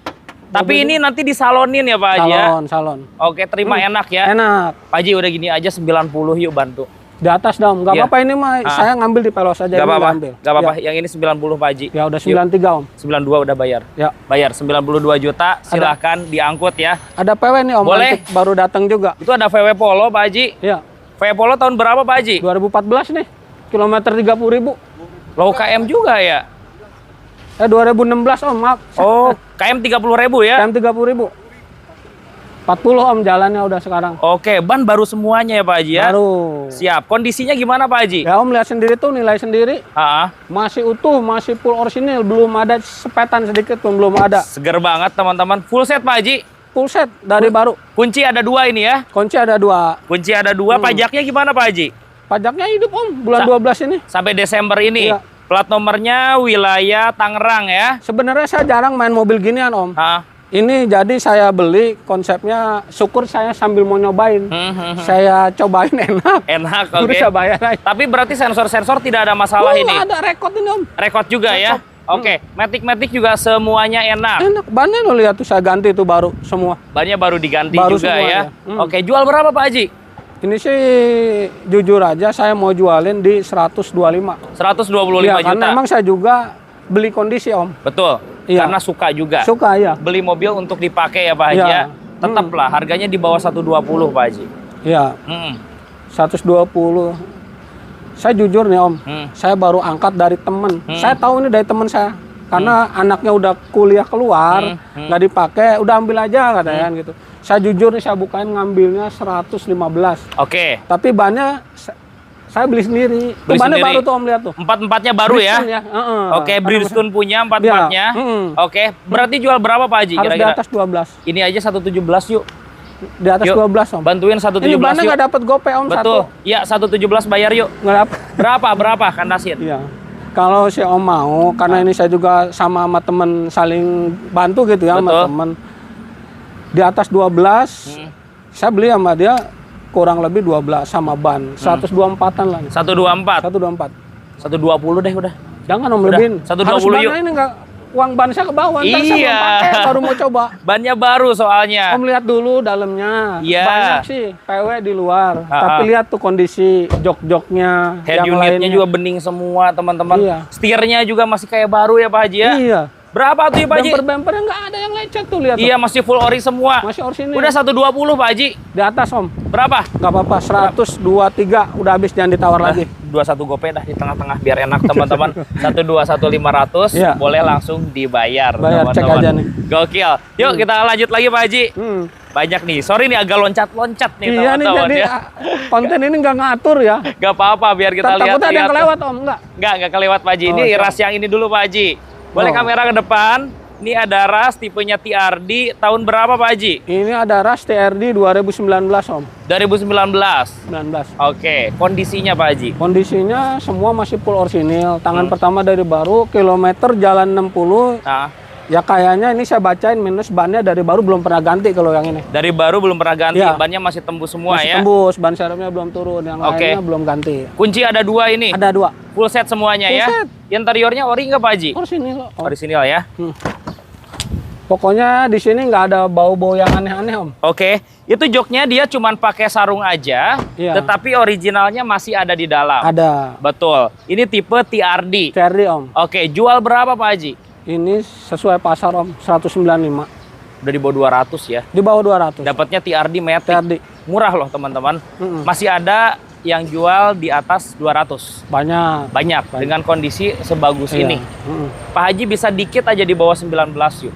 Tapi ini nanti disalonin ya Pak Haji ya? Salon. Oke, terima enak ya? Enak. Pak Haji udah gini aja 90 yuk bantu. Di atas dong, nggak apa-apa ini mah saya ngambil di Pelos aja. Nggak apa-apa, nggak apa-apa. Yang ini 90 Pak Haji. Ya udah 93 Om. 92 udah bayar. Ya. Bayar 92 juta, silahkan diangkut ya. Ada PW nih Om, boleh. Baru datang juga. Itu ada VW Polo Pak Haji. Iya. VW Polo tahun berapa Pak Haji? 2014 nih, kilometer 30.000. Low KM juga ya? 2016 Om, maaf. Oh, KM 30.000 ya? KM 30.000. 40 Om jalannya udah sekarang. Oke, ban baru semuanya ya Pak Haji ya? Baru. Siap. Kondisinya gimana Pak Haji? Ya Om lihat sendiri tuh, nilai sendiri. Masih utuh, masih full orisinil, belum ada sepetan sedikit pun belum ada. Seger banget teman-teman. Full set Pak Haji? Full set dari baru. Kunci ada 2 ini ya? Kunci ada 2. Kunci ada 2. Pajaknya gimana Pak Haji? Pajaknya hidup Om, bulan 12 ini. Sampai Desember ini? Iya. Plat nomornya wilayah Tangerang ya? Sebenarnya saya jarang main mobil ginian Om. Ini jadi saya beli konsepnya, syukur saya sambil mau nyobain. Saya cobain enak. Enak, oke. Saya bayar aja. Tapi berarti sensor-sensor tidak ada masalah ini? Ada rekod ini Om. Rekod juga ya? Oke, Matic juga semuanya enak? Enak, bannya lo lihat tuh saya ganti tuh baru semua. Bannya baru diganti juga ya? Oke, jual berapa Pak Haji? Ini sih jujur aja saya mau jualin di 125. 125 ya, juta? Karena emang saya juga beli kondisi Om. Betul, karena suka juga. Suka ya. Beli mobil untuk dipakai ya Pak Haji ya? Tetaplah harganya di bawah 120 Pak Haji. Iya. 120. Saya jujur nih Om, saya baru angkat dari temen. Saya tahu ini dari temen saya. Karena anaknya udah kuliah keluar, nggak dipakai, udah ambil aja katanya gitu. Saya jujur nih, saya bukain ngambilnya 115. Oke. Tapi bannya saya beli sendiri. Bannya baru tuh Om, lihat tuh. 4-4-nya baru ya? Oke, Bridgestone punya 4-4-nya. Oke, berarti jual berapa Pak Haji? Harus kira-kira? Di atas 12. Ini aja 117 yuk. Di atas 12 Om. Bantuin 117 ini bannya nggak dapat gope Om. Betul. Iya, 117 bayar yuk. Nggak dapat. Berapa Kandasin? Iya. Kalau si Om mau, karena ini saya juga sama temen saling bantu gitu ya. Sama temen. Di atas 12, saya beli sama dia kurang lebih 12 sama ban. 124-an lah. 124? 124. 120 deh udah. Jangan Om, lebihin. 120 yuk. Ini nggak, uang ban saya ke bawah. Ntar saya belum pakai, baru mau coba. Bannya baru soalnya. Om lihat dulu dalamnya. Iya. Banyak sih PW di luar. Tapi lihat tuh kondisi jok-joknya. Head unitnya juga bening semua teman-teman. Setirnya juga masih kayak baru ya Pak Haji ya? Iya. Berapa tuh ya Pak Haji? Bumper-bumpernya nggak ada yang lecet tuh, lihat. Iya, masih full ori semua. Masih orisinil. Udah 120 Pak Haji. Di atas Om. Berapa? Nggak apa-apa, 123 udah habis, jangan ditawar lagi. 21 gope dah di tengah-tengah biar enak teman-teman. 121.500 boleh langsung dibayar. Bayar, cek aja nih. Gokil. Yuk kita lanjut lagi Pak Haji. Banyak nih. Sorry nih agak loncat-loncat nih teman-teman. Iya nih, jadi ya. Konten ini nggak ngatur ya. Nggak apa-apa biar kita lihat. Takutnya ada yang kelewat Om, nggak kelewat Pak Haji. Ini ras yang ini dulu Pak Haji. Boleh kamera ke depan. Ini ada ras tipenya TRD tahun berapa Pak Haji? Ini ada ras TRD 2019 Om. 2019? 19. Oke, kondisinya Pak Haji? Kondisinya semua masih full orisinil. Tangan pertama dari baru, kilometer jalan 60. Ya kayaknya ini saya bacain minus bannya dari baru belum pernah ganti kalau yang ini. Dari baru belum pernah ganti, bannya masih tembus semua masih ya? Tembus, ban serepnya belum turun, yang lainnya belum ganti. Kunci ada 2 ini? Ada 2. Full set semuanya full ya? Set. Interiornya ori nggak Pak Haji? Orisinil. Orisinil ya? Pokoknya di sini nggak ada bau-bau yang aneh-aneh Om. Oke, itu joknya dia cuman pakai sarung aja, tetapi originalnya masih ada di dalam. Ada. Betul. Ini tipe TRD. TRD Om. Oke, jual berapa Pak Haji? Ini sesuai pasar Om, 195. Udah di bawah 200 ya? Di bawah 200. Dapatnya TRD Matic. TRD. Murah loh teman-teman. Masih ada yang jual di atas 200. Banyak. Dengan kondisi sebagus ini. Pak Haji bisa dikit aja di bawah 19 yuk.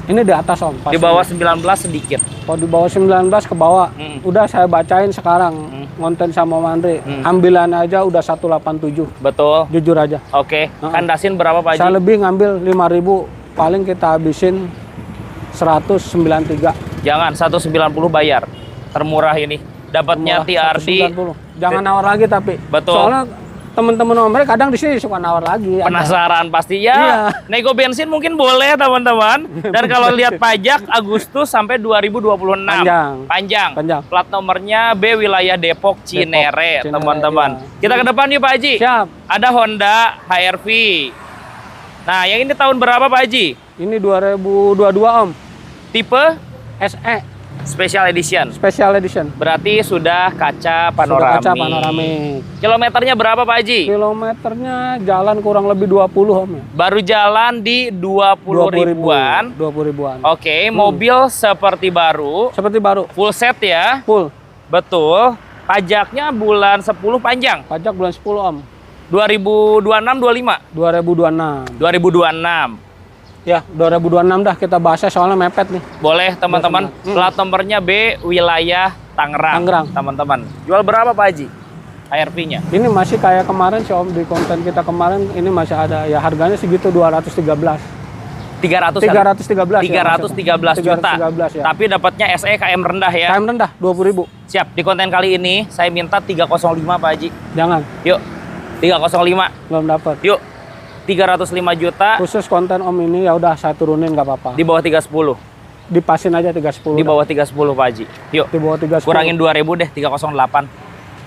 Ini di atas Om. Di bawah 19 sedikit. Kalau di bawah 19 ke bawah, udah saya bacain sekarang ngonten sama Om Andre. Ambilan aja udah 187. Betul. Jujur aja. Oke. Kandasin berapa Pak Haji? Saya lebih ngambil 5.000, paling kita habisin 193. Jangan 190 bayar. Termurah ini. Dapatnya TRD. 190. Jangan nawar lagi tapi. Betul. Soalnya teman-teman Om Andre kadang di sini suka nawar lagi. Penasaran pasti ya. Iya. Nego bensin mungkin boleh teman-teman. Dan kalau lihat pajak Agustus sampai 2026. Panjang. Plat nomornya B wilayah Depok Cinere, teman-teman. Iya. Kita ke depan yuk Pak Haji. Siap. Ada Honda HR-V. Nah, yang ini tahun berapa Pak Haji? Ini 2022 Om. Tipe SE. Special Edition. Special Edition. Berarti sudah kaca panoramik. Sudah kaca panoramik. Kilometernya berapa Pak Haji? Kilometernya jalan kurang lebih 20 Om. Baru jalan di 20 ribuan. 20 ribuan. Oke, mobil seperti baru. Seperti baru. Full set ya? Full. Betul. Pajaknya bulan 10 panjang. Pajak bulan 10 Om. 2026 25. 2026. 2026. Ya, 2026 dah kita bahasnya soalnya mepet nih. Boleh teman-teman. Plat nomornya B wilayah Tangerang. Teman-teman. Jual berapa Pak Haji? HR-V-nya. Ini masih kayak kemarin sih Om, di konten kita kemarin ini masih ada ya, harganya segitu 213. 313 313 juta. Ya. Tapi dapatnya SE KM rendah ya. KM rendah 20.000. Siap. Di konten kali ini saya minta 305 Pak Haji. Jangan. Yuk. 305. Belum dapat. Yuk. 305 juta. Khusus konten Om ini ya udah saya turunin nggak apa-apa. Di bawah 310. Dipasin aja 310. Di bawah 310 Pak Haji. Yuk. Di bawah 310. Kurangin 2000 deh, 308.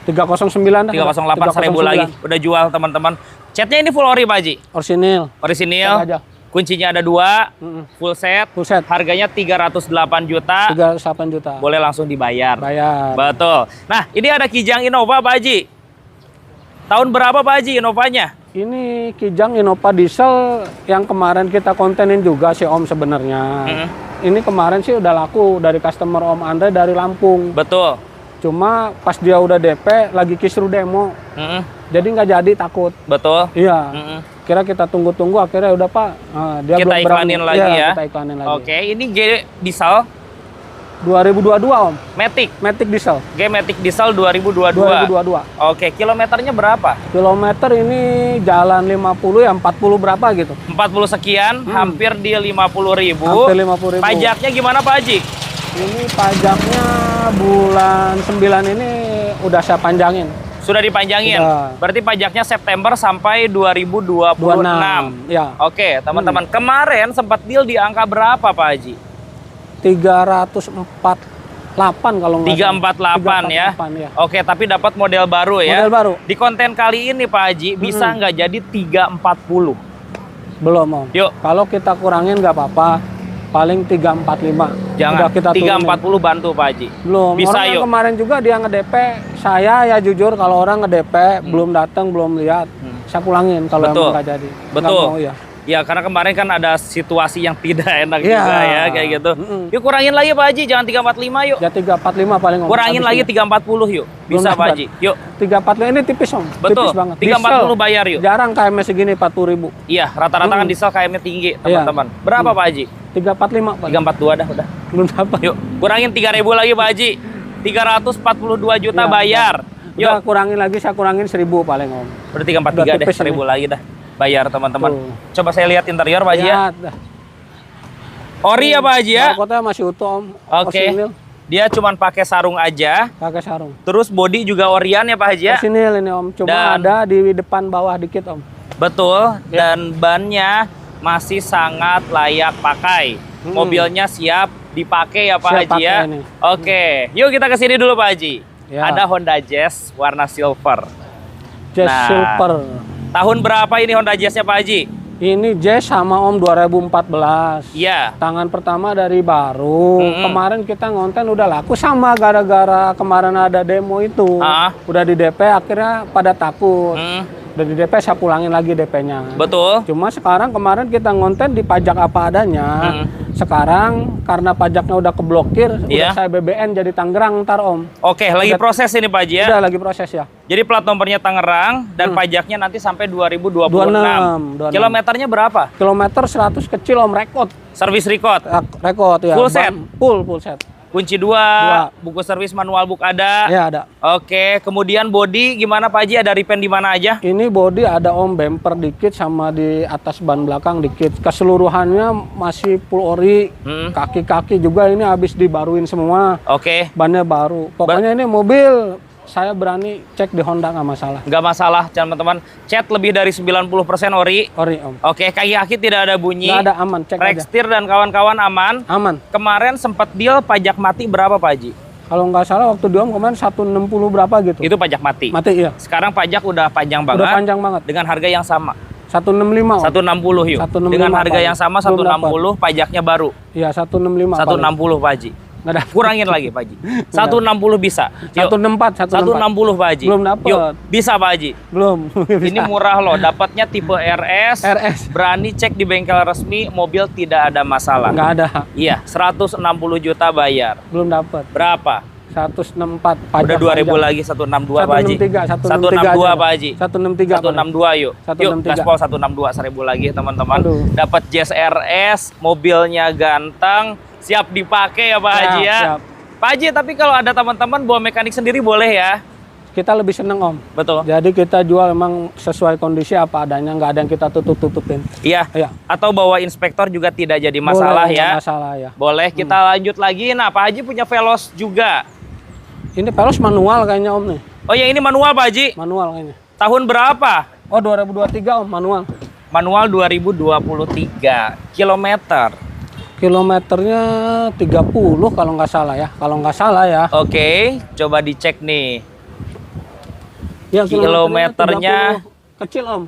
309 dah. 308 1000 lagi. Udah jual teman-teman. Catnya ini full ori Pak Haji. Orisinil. Kuncinya ada 2. Full set. Full set. Harganya 308 juta. 308 juta. Boleh langsung dibayar. Bayar. Betul. Nah, ini ada Kijang Innova Pak Haji. Tahun berapa Pak Haji Innovanya? Ini Kijang Innova diesel yang kemarin kita kontenin juga sih Om sebenarnya. Ini kemarin sih udah laku dari customer Om Andre dari Lampung. Betul. Cuma pas dia udah DP lagi kisru demo. Jadi nggak jadi, takut. Betul. Iya. Kira kita tunggu-tunggu, akhirnya udah Pak. Dia kita iklanin lagi ya. Kita iklanin lagi. Oke, ini G diesel 2022 Om. Matic diesel. G Matic diesel 2022. Oke, kilometernya berapa? Kilometer ini jalan 50 ya 40 berapa gitu. 40 sekian, hampir di 50.000. Hampir 50.000. Pajaknya gimana Pak Haji? Ini pajaknya bulan 9 ini udah saya panjangin. Sudah dipanjangin? Sudah. Berarti pajaknya September sampai 2026. Ya. Oke, teman-teman. Kemarin sempat deal di angka berapa Pak Haji? 348 kalau nggak 348 ya. Ya. Oke, tapi dapat model baru ya. Model baru. Di konten kali ini Pak Haji bisa nggak jadi 340? Belum Om. Yuk. Kalau kita kurangin nggak apa-apa. Paling 345. Jangan. Udah kita 340 bantu Pak Haji. Belum. Bisa orang yuk. Kemarin juga dia nge-DP. Saya ya jujur kalau orang nge-DP belum datang belum lihat. Saya pulangin kalau emang nggak jadi. Betul. Nggak mau, ya. Ya, karena kemarin kan ada situasi yang tidak enak ya. juga ya, kayak gitu. Yuk kurangin lagi Pak Haji, jangan 345 yuk. Ya 345 paling. Kurangin lagi 340 yuk. Bisa Pak Haji. Yuk. 345 ini tipis Om. Betul. Tipis banget. 340 bayar yuk. Jarang KM segini 40.000. Iya, rata-rata kan diesel KM-nya tinggi, teman-teman. Berapa Pak Haji? 345 Pak. 342 dah udah. Belum dapat. Yuk, kurangin 3.000 lagi Pak Haji. 342 juta bayar. Yuk, kurangin lagi, saya kurangin 1.000 paling Om. Berarti 343 deh, 1.000 lagi dah. Bayar teman-teman. Coba saya lihat interior Pak Haji ya. Ori ya Pak Haji ya. Barcode masih utuh Om. Oke. Dia cuman pakai sarung aja. Pakai sarung. Terus bodi juga orian ya Pak Haji ya. Orisinil ini Om. Cuma ada di depan bawah dikit Om. Betul. Dan bannya masih sangat layak pakai. Mobilnya siap dipakai ya Pak Haji ya. Oke. Yuk kita ke sini dulu Pak Haji. Ada Honda Jazz warna silver. Jazz silver. Tahun berapa ini Honda Jazz-nya Pak Haji? Ini Jazz sama Om 2014. Iya. Tangan pertama dari baru. Kemarin kita ngonten udah laku sama gara-gara kemarin ada demo itu. Udah di DP akhirnya pada takut. Udah di DP, saya pulangin lagi DP-nya. Betul. Cuma sekarang kemarin kita ngonten di pajak apa adanya. Sekarang karena pajaknya udah keblokir, udah saya BBN jadi Tangerang ntar Om. Oke, lagi proses ini Pak Haji ya? Udah lagi proses ya. Jadi plat nomornya Tangerang dan pajaknya nanti sampai 2026. 26. Kilometernya berapa? Kilometer 100 kecil Om, rekod. Servis record? Rekod ya. Full set? Full set. Kunci 2, buku servis manual book ada? Ya ada. Oke, kemudian body gimana Pak Haji? Ada repaint di mana aja? Ini body ada Om, bumper dikit sama di atas ban belakang dikit. Keseluruhannya masih full ori. Kaki-kaki juga ini habis dibaruin semua. Oke. Bannya baru. Pokoknya ini mobil saya berani cek di Honda nggak masalah. Nggak masalah teman-teman. Cat lebih dari 90% ori. Ori Om. Oke, kaki-kaki tidak ada bunyi. Nggak ada, aman, cek aja. Rextir dan kawan-kawan aman. Aman. Kemarin sempat deal pajak mati berapa Pak Haji? Kalau nggak salah waktu di Om kemarin 160 berapa gitu. Itu pajak mati. Mati iya. Sekarang pajak udah panjang banget. Udah panjang banget. Dengan harga yang sama. 165 Om. 160 yuk. 165, dengan harga Pak. yang sama Belum 160, pajaknya baru. Iya 165. 160 Pak Haji. Nggak ada. Kurangin lagi Pak Haji. 160 bisa. Yuk. 164, 160 Pak Haji. Belum dapet. Yuk, bisa Pak Haji. Belum. Ini murah loh, dapatnya tipe RS. RS. Berani cek di bengkel resmi, mobil tidak ada masalah. Nggak ada. Iya, 160 juta bayar. Belum dapat. Berapa? 164 pajak. Udah 2000 lagi 162 Pak Haji. 163 Pak Haji. 163. 162 yuk. 163. Yuk, gaspol 162 1000 lagi teman-teman. Dapat Jazz RS, mobilnya ganteng, siap dipakai ya Pak Haji ya. Siap. Pak Haji, tapi kalau ada teman-teman bawa mekanik sendiri boleh ya? Kita lebih seneng Om. Betul. Jadi kita jual memang sesuai kondisi apa adanya, nggak ada yang kita tutup-tutupin. Iya. Iya. Atau bawa inspektor juga tidak jadi masalah Boleh, ya. nggak masalah ya. Boleh, kita lanjut lagi. Nah, Pak Haji punya Veloz juga. Ini Veloz manual kayaknya Om nih. Oh ya, ini manual Pak Haji. Manual kayaknya. Tahun berapa? Oh 2023 Om, manual. Manual 2023. Kilometer. Kilometernya 30 kalau nggak salah ya. Kalau nggak salah ya. Oke, coba dicek nih. Ya, Kilometernya 30 kecil Om.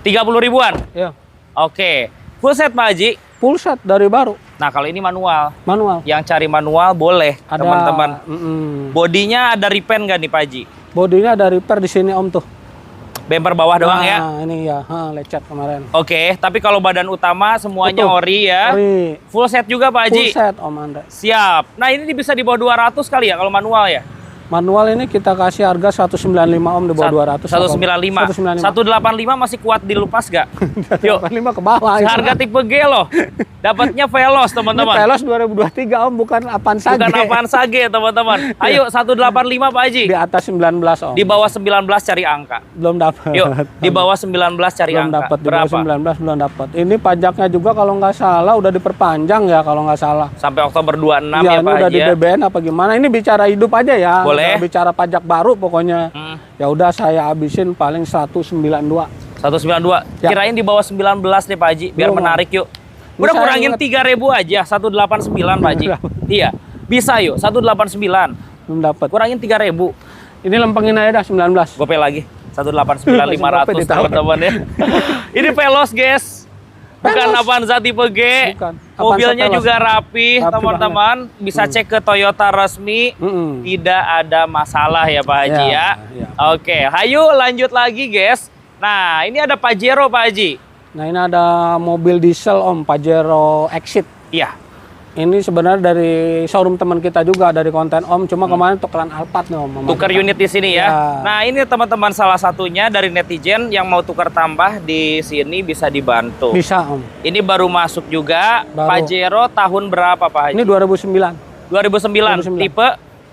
30 ribuan? Ya. Oke. Full set Pak Haji? Full set dari baru. Nah, kalau ini manual. Manual. Yang cari manual boleh, Ada, teman-teman. Bodinya ada repaint nggak nih Pak Haji? Bodinya ada repair di sini Om tuh. Bumper bawah doang ya? Nah, ini ya, lecet kemarin. Oke, tapi kalau badan utama semuanya Betul. ori ya? Ori. Full set juga Pak Haji? Full set Om Andre. Siap. Nah, ini bisa di bawah 200 kali ya kalau manual ya? Manual ini kita kasih harga 195 Om, di bawah 200. 195. 185 masih kuat dilepas gak? Yuk. 185 ke bawah. Harga tipe G loh. Dapatnya Veloz teman-teman. Veloz 2023 Om, bukan Avanza G. Bukan Avanza G teman-teman. Ayo 185 Pak Haji. Di atas 19 Om. Di bawah 19 cari angka. Belum dapat. Yuk, di bawah 19 cari belum angka. Dapat, di bawah 19 belum dapat. Ini pajaknya juga kalau nggak salah udah diperpanjang ya kalau nggak salah. Sampai Oktober 26 ya ya Pak udah Haji di ya. BBN apa gimana? Ini bicara hidup aja ya. Boleh. Udah bicara pajak baru pokoknya. Ya udah saya habisin paling 192. 192. Ya. Kirain di bawah 19 nih Pak Haji, biar Belum, menarik yuk. Ini Udah saya kurangin 3.000 aja, 189 Pak Haji. Iya. Bisa yuk, 189. Belum dapat. Kurangin 3.000. Ini lempengin aja dah 19. Gope lagi. 189.500 teman-teman ya. Ini Veloz guys. Bukan Veloz. Avanza tipe G. Bukan. Mobilnya Avanza juga rapi, Rapi teman-teman. Bisa cek ke Toyota resmi. Tidak ada masalah ya Pak Haji ya. Ya. Oke, hayu lanjut lagi guys. Nah, ini ada Pajero Pak Haji. Nah ini ada mobil diesel Om, Pajero Exit. Iya. Ini sebenarnya dari showroom teman kita juga, dari konten Om. Cuma kemarin tukeran Alphard nih Om. Tukar unit di sini ya. Ya. Nah, ini teman-teman salah satunya dari netizen yang mau tukar tambah di sini bisa dibantu. Bisa Om. Ini baru masuk juga. Baru. Pajero tahun berapa Pak Haji? Ini 2009. 2009. 2009.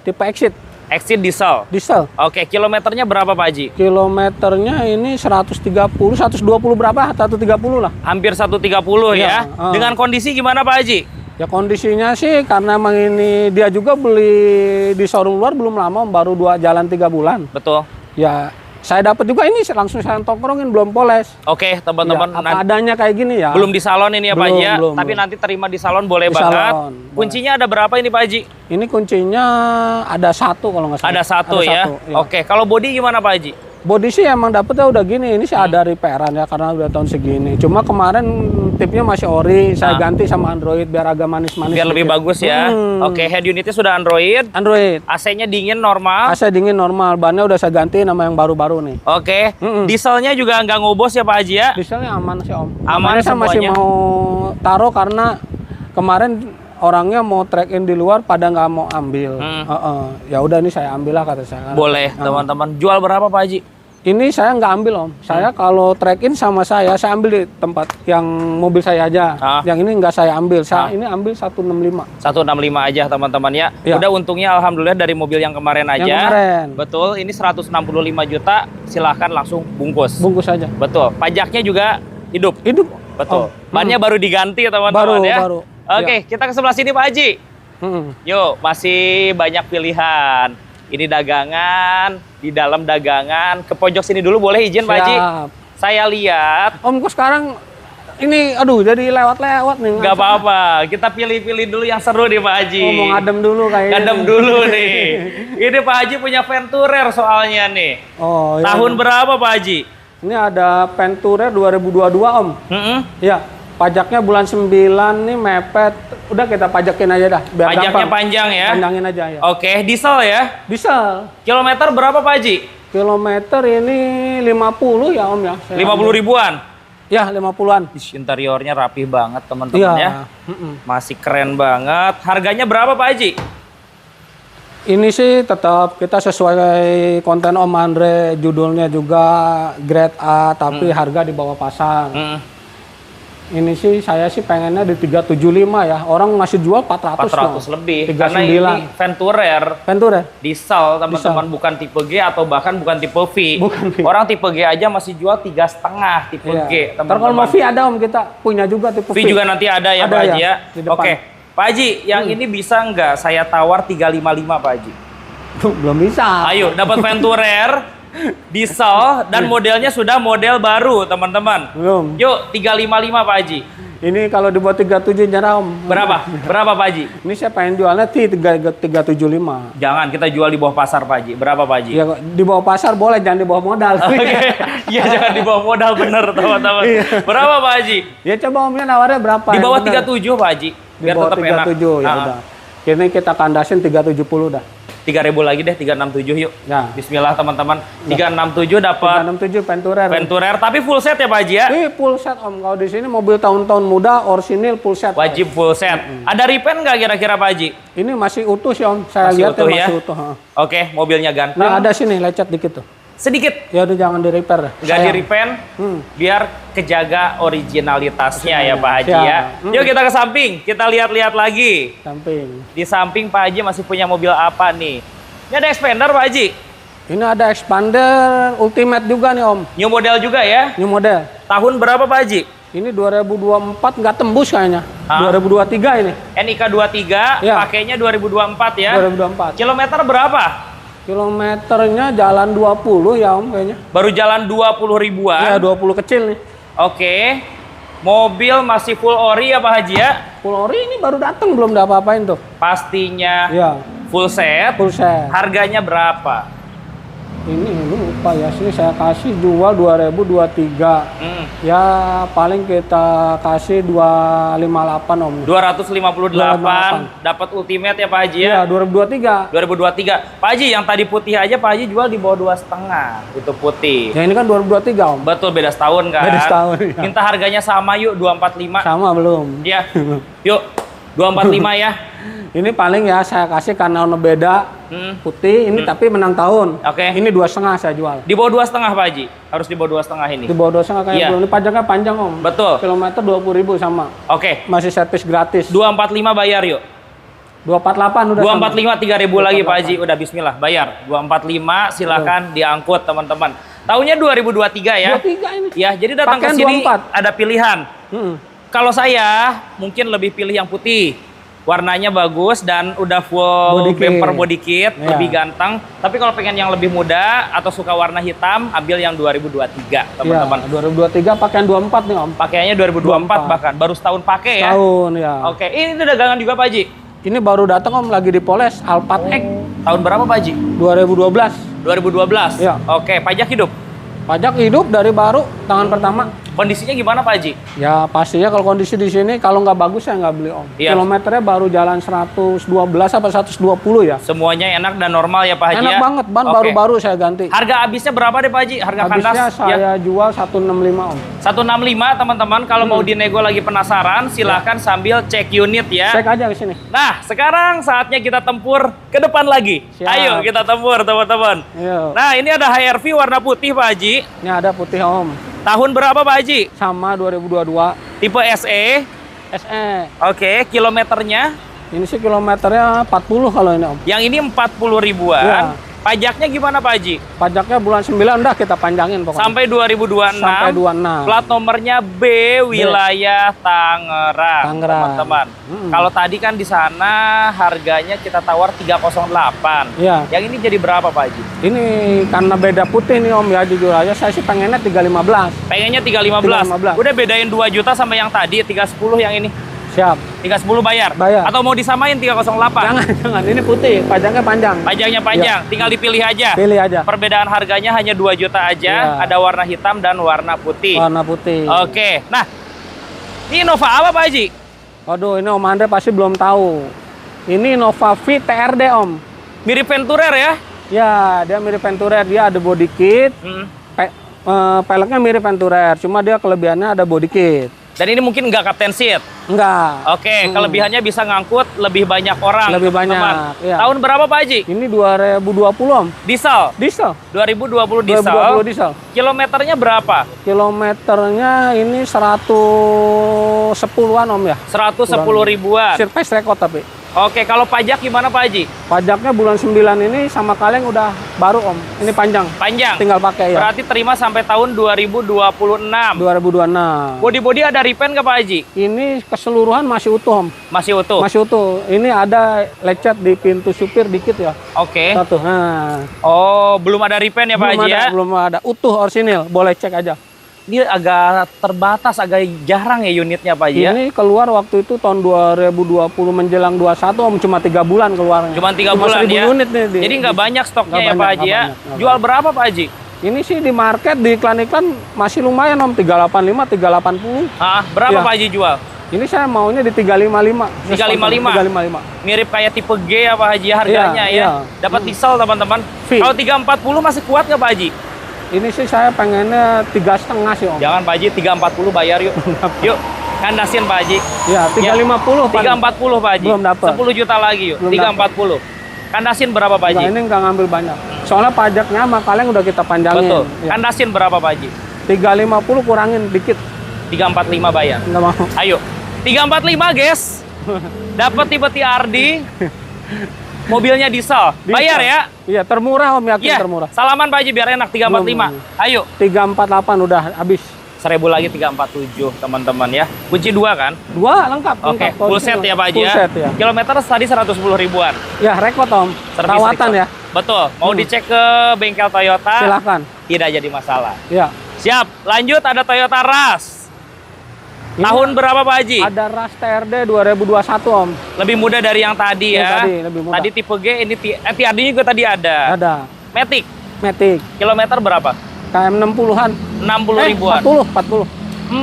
Tipe Exit. Exit diesel. Diesel. Oke, kilometernya berapa Pak Haji? Kilometernya ini 130, 120 berapa? 130 lah. Hampir 130 Iya, ya. Dengan kondisi gimana Pak Haji? Ya kondisinya sih karena emang ini dia juga beli di showroom luar belum lama Om, baru 3 bulan. Betul. Ya saya dapat juga ini langsung saya tongkrongin, belum poles. Oke, teman-teman. Ya, apa adanya kayak gini ya. Belum di salon ini ya Pak Haji ya. Belum, Tapi belum. nanti terima di salon boleh Di banget. salon, Kuncinya ada berapa ini Pak Haji? Ini kuncinya ada 1 kalau nggak salah. Ada satu ya. ya. Oke, kalau body gimana Pak Haji? Body sih emang dapetnya udah gini, ini sih ada repairan ya karena udah tahun segini. Cuma kemarin tipnya masih ori, saya ganti sama Android biar agak manis-manis. Biar lebih bagus ya. Oke, head unitnya sudah Android. Android. AC-nya dingin normal. AC dingin normal, bannya udah saya ganti nama yang baru-baru nih. Oke, dieselnya juga nggak ngobos ya Pak Haji ya? Dieselnya aman sih Om. Aman saya masih semuanya? mau taruh karena kemarin orangnya mau track in di luar pada nggak mau ambil. Ya udah ini saya ambil lah kata saya. Boleh teman-teman. Jual berapa Pak Haji? Ini saya nggak ambil Om. Saya kalau track in sama saya ambil di tempat yang mobil saya aja. Yang ini nggak saya ambil. Saya ini ambil 165. 165 aja teman-teman ya. Udah untungnya alhamdulillah dari mobil yang kemarin aja. Yang kemarin. Betul, ini 165 juta. Silahkan langsung bungkus. Bungkus aja. Betul. Pajaknya juga hidup. Hidup. Betul. Bannya baru diganti ya teman-teman ya. Baru. Oke, kita ke sebelah sini Pak Haji. Yuk, masih banyak pilihan. Ini dagangan, di dalam dagangan. Ke pojok sini dulu boleh izin Pak Haji? Saya lihat. Om kok sekarang ini aduh jadi lewat-lewat nih. Gak apa-apa, kita pilih-pilih dulu yang seru nih Pak Haji. Mau ngadem dulu kayaknya. Ngadem dulu nih. Ini Pak Haji punya Venturer soalnya nih. Oh, iya. Tahun berapa Pak Haji? Ini ada Venturer 2022 Om. Iya. Pajaknya bulan 9 nih mepet. Udah kita pajakin aja dah. Biar Pajaknya gampang. panjang ya? Panjangin aja ya. Oke, diesel ya? Diesel. Kilometer berapa Pak Haji? Kilometer ini 50 ya Om ya. 50 ribuan? Ya 50-an. Interiornya rapih banget teman-teman ya. Masih keren banget. Harganya berapa Pak Haji? Ini sih tetap kita sesuai konten Om Andre. Judulnya juga grade A tapi harga di bawah pasar. Ini sih saya sih pengennya di 375 ya. Orang masih jual 400 lebih. 39. Karena ini Venturer. Diesel teman-teman, bukan tipe G atau bahkan bukan tipe V. Bukan V. Orang tipe G aja masih jual 3,5 tipe G teman-teman. Kalau mau V ada Om, kita punya juga tipe V. V juga nanti ada ya Pak Haji ya. Oke. Pak Haji, yang ini bisa nggak saya tawar 355 Pak Haji? Belum bisa. Ayo, dapat Venturer. Diesel dan modelnya sudah model baru teman-teman. Belum. Yuk 355 Pak Haji. Ini kalau dibuat 37 nyerah Om. Berapa? Berapa Pak Haji? Ini saya pengen jualnya 375. Jangan, kita jual di bawah pasar Pak Haji. Berapa Pak Haji? Ya di bawah pasar boleh, jangan di bawah modal. Iya jangan di bawah modal bener teman-teman. Berapa Pak Haji? Ya coba Omnya nawarnya berapa? Di bawah 37 Pak Haji. Biar tetap enak. 37 ya udah. Ini kita kandasin 370 dah. 3.000 lagi deh, 367 yuk. Ya. Bismillah teman-teman. 367 dapat 367 Venturer. Venturer tapi full set ya Pak Haji ya? Full set Om. Kalau di sini mobil tahun-tahun muda orisinil full set. Wajib full set. Ada repaint nggak kira-kira Pak Haji? Ini masih utuh sih Om. Saya Masih lihat utuh masih ya? utuh. Oke, mobilnya ganteng. Nah, ada sini lecet dikit tuh. Sedikit. Ya udah jangan di repair. Nggak di repaint, biar kejaga originalitasnya ya Pak Haji ya. Yuk kita ke samping, kita lihat-lihat lagi. Samping. Di samping Pak Haji masih punya mobil apa nih? Ini ada expander Pak Haji. Ini ada expander ultimate juga nih Om. New model juga ya? New model. Tahun berapa Pak Haji? Ini 2024 nggak tembus kayaknya. 2023 ini. NIK 23, Ya. pakainya 2024 ya? 2024. Kilometer berapa? Kilometernya jalan 20 ya Om kayaknya. Baru jalan 20 ribuan. Ya 20 kecil nih. Oke. Mobil masih full ori ya Pak Haji ya? Full ori ini baru datang belum ada apa-apain tuh. Pastinya Ya. full set. Full set. Harganya berapa? Ini lupa ya, sini saya kasih jual 2023. Ya paling kita kasih 258 Om. 258 dapat ultimate ya Pak Haji ya? Iya 2023. 2023. Pak Haji yang tadi putih aja Pak Haji jual di bawah 2,5. Itu putih. Ya ini kan 2023 Om. Betul, beda setahun kan? Beda setahun, ya. Minta harganya sama yuk 245. Sama belum? Ya. Yuk 245 ya. Ini paling ya saya kasih karena warna beda putih ini tapi menang tahun. Oke. Ini 2,5 saya jual. Di bawah 2,5 Pak Haji. Harus di bawah 2,5 ini. Di bawah 2,5 kayak Iya. belum. Ini pajaknya panjang Om. Betul. Kilometer 20.000 sama. Oke. Masih servis gratis. 245 bayar yuk. 248 udah. 245 3.000 lagi Pak Haji. Udah bismillah bayar. 245 silakan diangkut teman-teman. Tahunnya 2023 ya. 23 ini. Ya, jadi datang ke Pakaian sini 24. ada pilihan. Kalau saya mungkin lebih pilih yang putih. Warnanya bagus dan udah full Body kit. bumper body kit, Iya. lebih ganteng. Tapi kalau pengen yang lebih muda atau suka warna hitam, ambil yang 2023, teman-teman. Ya, 2023 pakaian 24 nih Om. Pakaiannya 2024 24. bahkan, baru setahun pakai ya. Tahun ya. Oke, ini dagangan juga Pak Haji. Ini baru datang Om lagi dipoles Alphard X Tahun berapa Pak Haji? 2012. 2012? Iya. Oke, pajak hidup? Pajak hidup dari baru, tangan pertama. Kondisinya gimana Pak Haji? Ya pastinya kalau kondisi di sini kalau nggak bagus saya nggak beli Om. Iya. Kilometernya baru jalan 112 apa 120 ya. Semuanya enak dan normal ya Pak Haji Enak ya? banget, ban Oke. baru-baru saya ganti. Harga habisnya berapa deh Pak Haji? Harga Habisnya kandas? saya jual 165 Om. 165 teman-teman, kalau mau dinego lagi penasaran silahkan sambil cek unit ya. Cek aja ke sini. Nah, sekarang saatnya kita tempur ke depan lagi. Siap. Ayo kita tempur teman-teman. Ayo. Nah, ini ada HR-V warna putih Pak Haji. Ini ada putih Om. Tahun berapa Pak Haji? Sama 2022 Tipe SE. SE. Oke, kilometernya. Ini sih kilometernya 40 kalau ini Om. Yang ini 40 ribuan. Iya. Pajaknya gimana Pak Haji? Pajaknya bulan 9 udah kita panjangin pokoknya. Sampai 2026. Sampai 26. Plat nomornya B, wilayah Tangerang. Tangerang. Teman-teman. Kalau tadi kan di sana harganya kita tawar 308. Iya. Yang ini jadi berapa Pak Haji? Ini karena beda putih nih Om ya, jujur aja saya sih pengennya 315. Pengennya 315. 315. Udah bedain 2 juta sama yang tadi 310 yang ini. Siap. 310 bayar. Bayar. Atau mau disamain 308? Jangan, ini putih, pajaknya panjang. Pajaknya panjang, tinggal dipilih aja. Pilih aja. Perbedaan harganya hanya 2 juta aja. Iya. Ada warna hitam dan warna putih. Warna putih. Oke. Nah, ini Innova apa Pak Haji? Waduh, ini Om Andre pasti belum tahu. Ini Innova V TRD Om. Mirip Venturer ya? Ya, dia mirip Venturer. Dia ada body kit. Peleknya mirip Venturer, cuma dia kelebihannya ada body kit. Dan ini mungkin nggak Captain Seat? Enggak. Oke, kelebihannya bisa ngangkut lebih banyak orang. Lebih banyak, teman-teman. iya. Tahun berapa Pak Haji? Ini 2020 Om. Diesel? Diesel. 2020 diesel. 2020 diesel. Kilometernya berapa? Kilometernya ini 110-an Om ya. 110 ribuan. Surface record tapi. Oke, kalau pajak gimana Pak Haji? Pajaknya bulan 9 ini sama kaleng udah baru Om. Ini panjang. Panjang? Tinggal pakai ya. Berarti terima sampai tahun 2026. 2026. Bodi-bodi ada repaint nggak Pak Haji? Ini keseluruhan masih utuh Om. Masih utuh? Masih utuh. Ini ada lecet di pintu supir dikit ya. Oke. Satu. Nah. Oh, belum ada repaint ya Pak Haji ya? Belum ada. Utuh orsinil. Boleh cek aja. Dia agak terbatas, agak jarang ya unitnya Pak Haji ya? Ini keluar waktu itu tahun 2020 menjelang 21 Om, cuma 3 bulan keluarnya. Cuma 3 bulan 1000 ya? unit nih. Jadi nggak banyak stoknya Nggak ya Pak banyak, Haji ya? nggak banyak. Jual berapa Pak Haji? Ini sih di market, di iklan-iklan masih lumayan Om, 385, 380. Ah, berapa Iya. Pak Haji jual? Ini saya maunya di 355. 355? 355. Mirip kayak tipe G ya Pak Haji harganya Iya, ya? iya. Dapat diesel teman-teman. V. Kalau 340 masih kuat nggak Pak Haji? Ini sih saya pengennya 3,5 sih Om. Jangan Pak Haji, 340 bayar yuk. Yuk, kandasin Pak Haji. Ya, 350 paling. 340 Pak Haji. Belum dapat. 10 juta lagi yuk. Belum 340. Kandasin berapa Pak Haji? Enggak, ini nggak ngambil banyak. Soalnya pajaknya sama kaleng udah kita panjangin. Betul. Ya. Kandasin berapa Pak Haji? 350 kurangin dikit. 345 bayar. Nggak mau. Ayo. 345 guys. Dapat tipe TRD. Mobilnya diesel. Bayar ya? Iya, termurah Om, yakin Iya. termurah. Salaman Pak Haji biar enak 345. Belum. Ayo. 348 udah habis. 1000 lagi 347 teman-teman ya. Kunci 2 kan? 2 lengkap. Oke, lengkap. full set ya Pak Haji Full ya. set ya. Kilometer tadi 110 ribuan. Ya, rekod Om. Servis Perawatan record. ya. Betul. Mau dicek ke bengkel Toyota? Silakan. Tidak jadi masalah. Ya. Siap. Lanjut ada Toyota Rush. Ini Tahun berapa Pak Haji? Ada Rush TRD 2021 Om. Lebih mudah dari yang tadi Yang ya. tadi, lebih mudah. Tadi tipe G, ini TRD juga tadi ada. Ada. Matic. Matic. Kilometer berapa? KM 60-an. 60 ribuan. 40.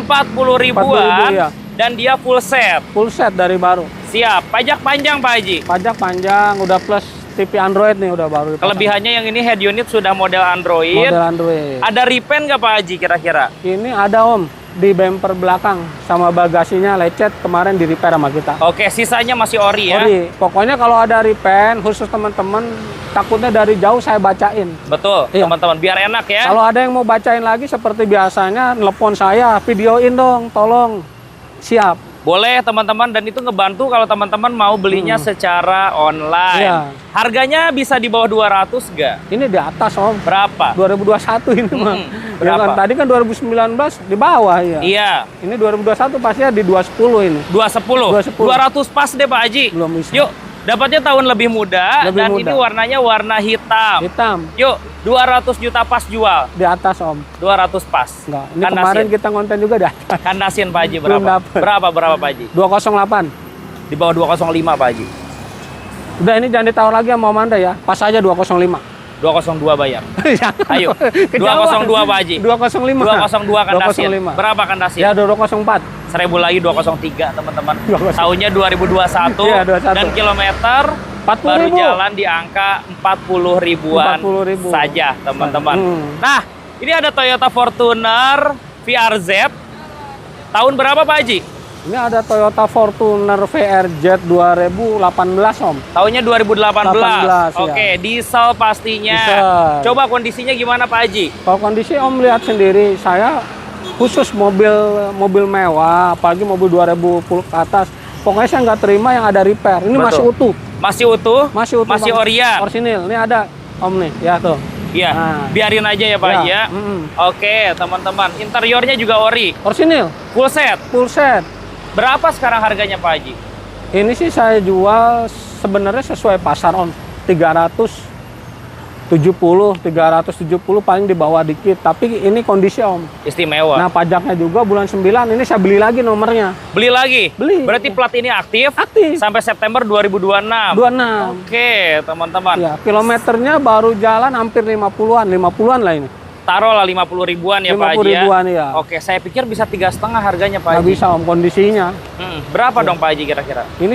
40 ribuan. 40.000, ya. Dan dia full set. Full set dari baru. Siap. Pajak panjang Pak Haji. Pajak panjang, udah plus TV Android nih udah baru. dipasang. Kelebihannya yang ini head unit sudah model Android. Model Android. Ada repaint nggak Pak Haji kira-kira? Ini ada Om di bumper belakang sama bagasinya lecet kemarin di repair sama kita. Oke, sisanya masih ori ya? Ori. Pokoknya kalau ada repaint khusus teman-teman takutnya dari jauh saya bacain. Betul, Iya. teman-teman. Biar enak ya. Kalau ada yang mau bacain lagi seperti biasanya nelpon saya, videoin dong, tolong. Siap. Boleh teman-teman, dan itu ngebantu kalau teman-teman mau belinya secara online. Iya. Harganya bisa di bawah 200 nggak? Ini di atas Om. Berapa? 2021 ini mah. Berapa? Yang tadi kan 2019 di bawah ya. Iya. Ini 2021 pastinya di 210 ini. 210. 200 pas deh Pak Haji. Belum bisa. Yuk, dapatnya tahun lebih muda, Lebih dan muda. ini warnanya warna hitam. Hitam Yuk, 200 juta pas jual. di atas Om. 200 pas. Enggak. Ini Kandasin. kemarin kita konten juga di atas. Kandasin Pak Haji Belum berapa? dapet. Berapa Pak Haji? 208. Di bawah 205 Pak Haji. Udah ini jangan ditawar lagi sama Om Anda ya. Pas aja 205. 205. 202 bayar. Ayo. 202 Pak Haji. 205. 202 Kandasin. Berapa Kandasin? Ya 204. 1000 lagi 203 teman-teman. Tahunnya 2021 ya, 21. dan kilometer 40 baru ribu. jalan di angka 40 ribuan 40 ribu saja teman-teman. Nah, ini ada Toyota Fortuner VRZ. Tahun berapa Pak Haji? Ini ada Toyota Fortuner VRZ 2018 Om. Tahunnya 2018. 18, Oke, ya. diesel pastinya. Diesel. Coba kondisinya gimana Pak Haji? Kalau kondisi Om lihat sendiri, saya khusus mobil mewah, apalagi mobil 2010 ke atas. Pokoknya saya nggak terima yang ada repair. Ini Betul. masih utuh. Masih utuh? Masih utuh. Masih orian? Orsinil. Ini ada Om nih, ya tuh. Iya, Nah. biarin aja ya Pak Haji ya. Oke, teman-teman. Interiornya juga ori. Orsinil. Full set. Full set. Berapa sekarang harganya Pak Haji? Ini sih saya jual sebenarnya sesuai pasar Om. 370 paling di bawah dikit. Tapi ini kondisi Om. Istimewa. Nah pajaknya juga bulan 9 ini saya beli lagi nomornya. Beli lagi? Beli. Berarti plat ini aktif? Aktif. Sampai September 2026? 26. Oke, teman-teman. Ya, kilometernya baru jalan hampir 50-an lah ini. Taruhlah 50 ribuan ya Pak 50 Haji ribuan ya? ya. Oke, saya pikir bisa 3,5 harganya Pak Nggak Haji. bisa Om kondisinya. Berapa dong Pak Haji kira-kira? Ini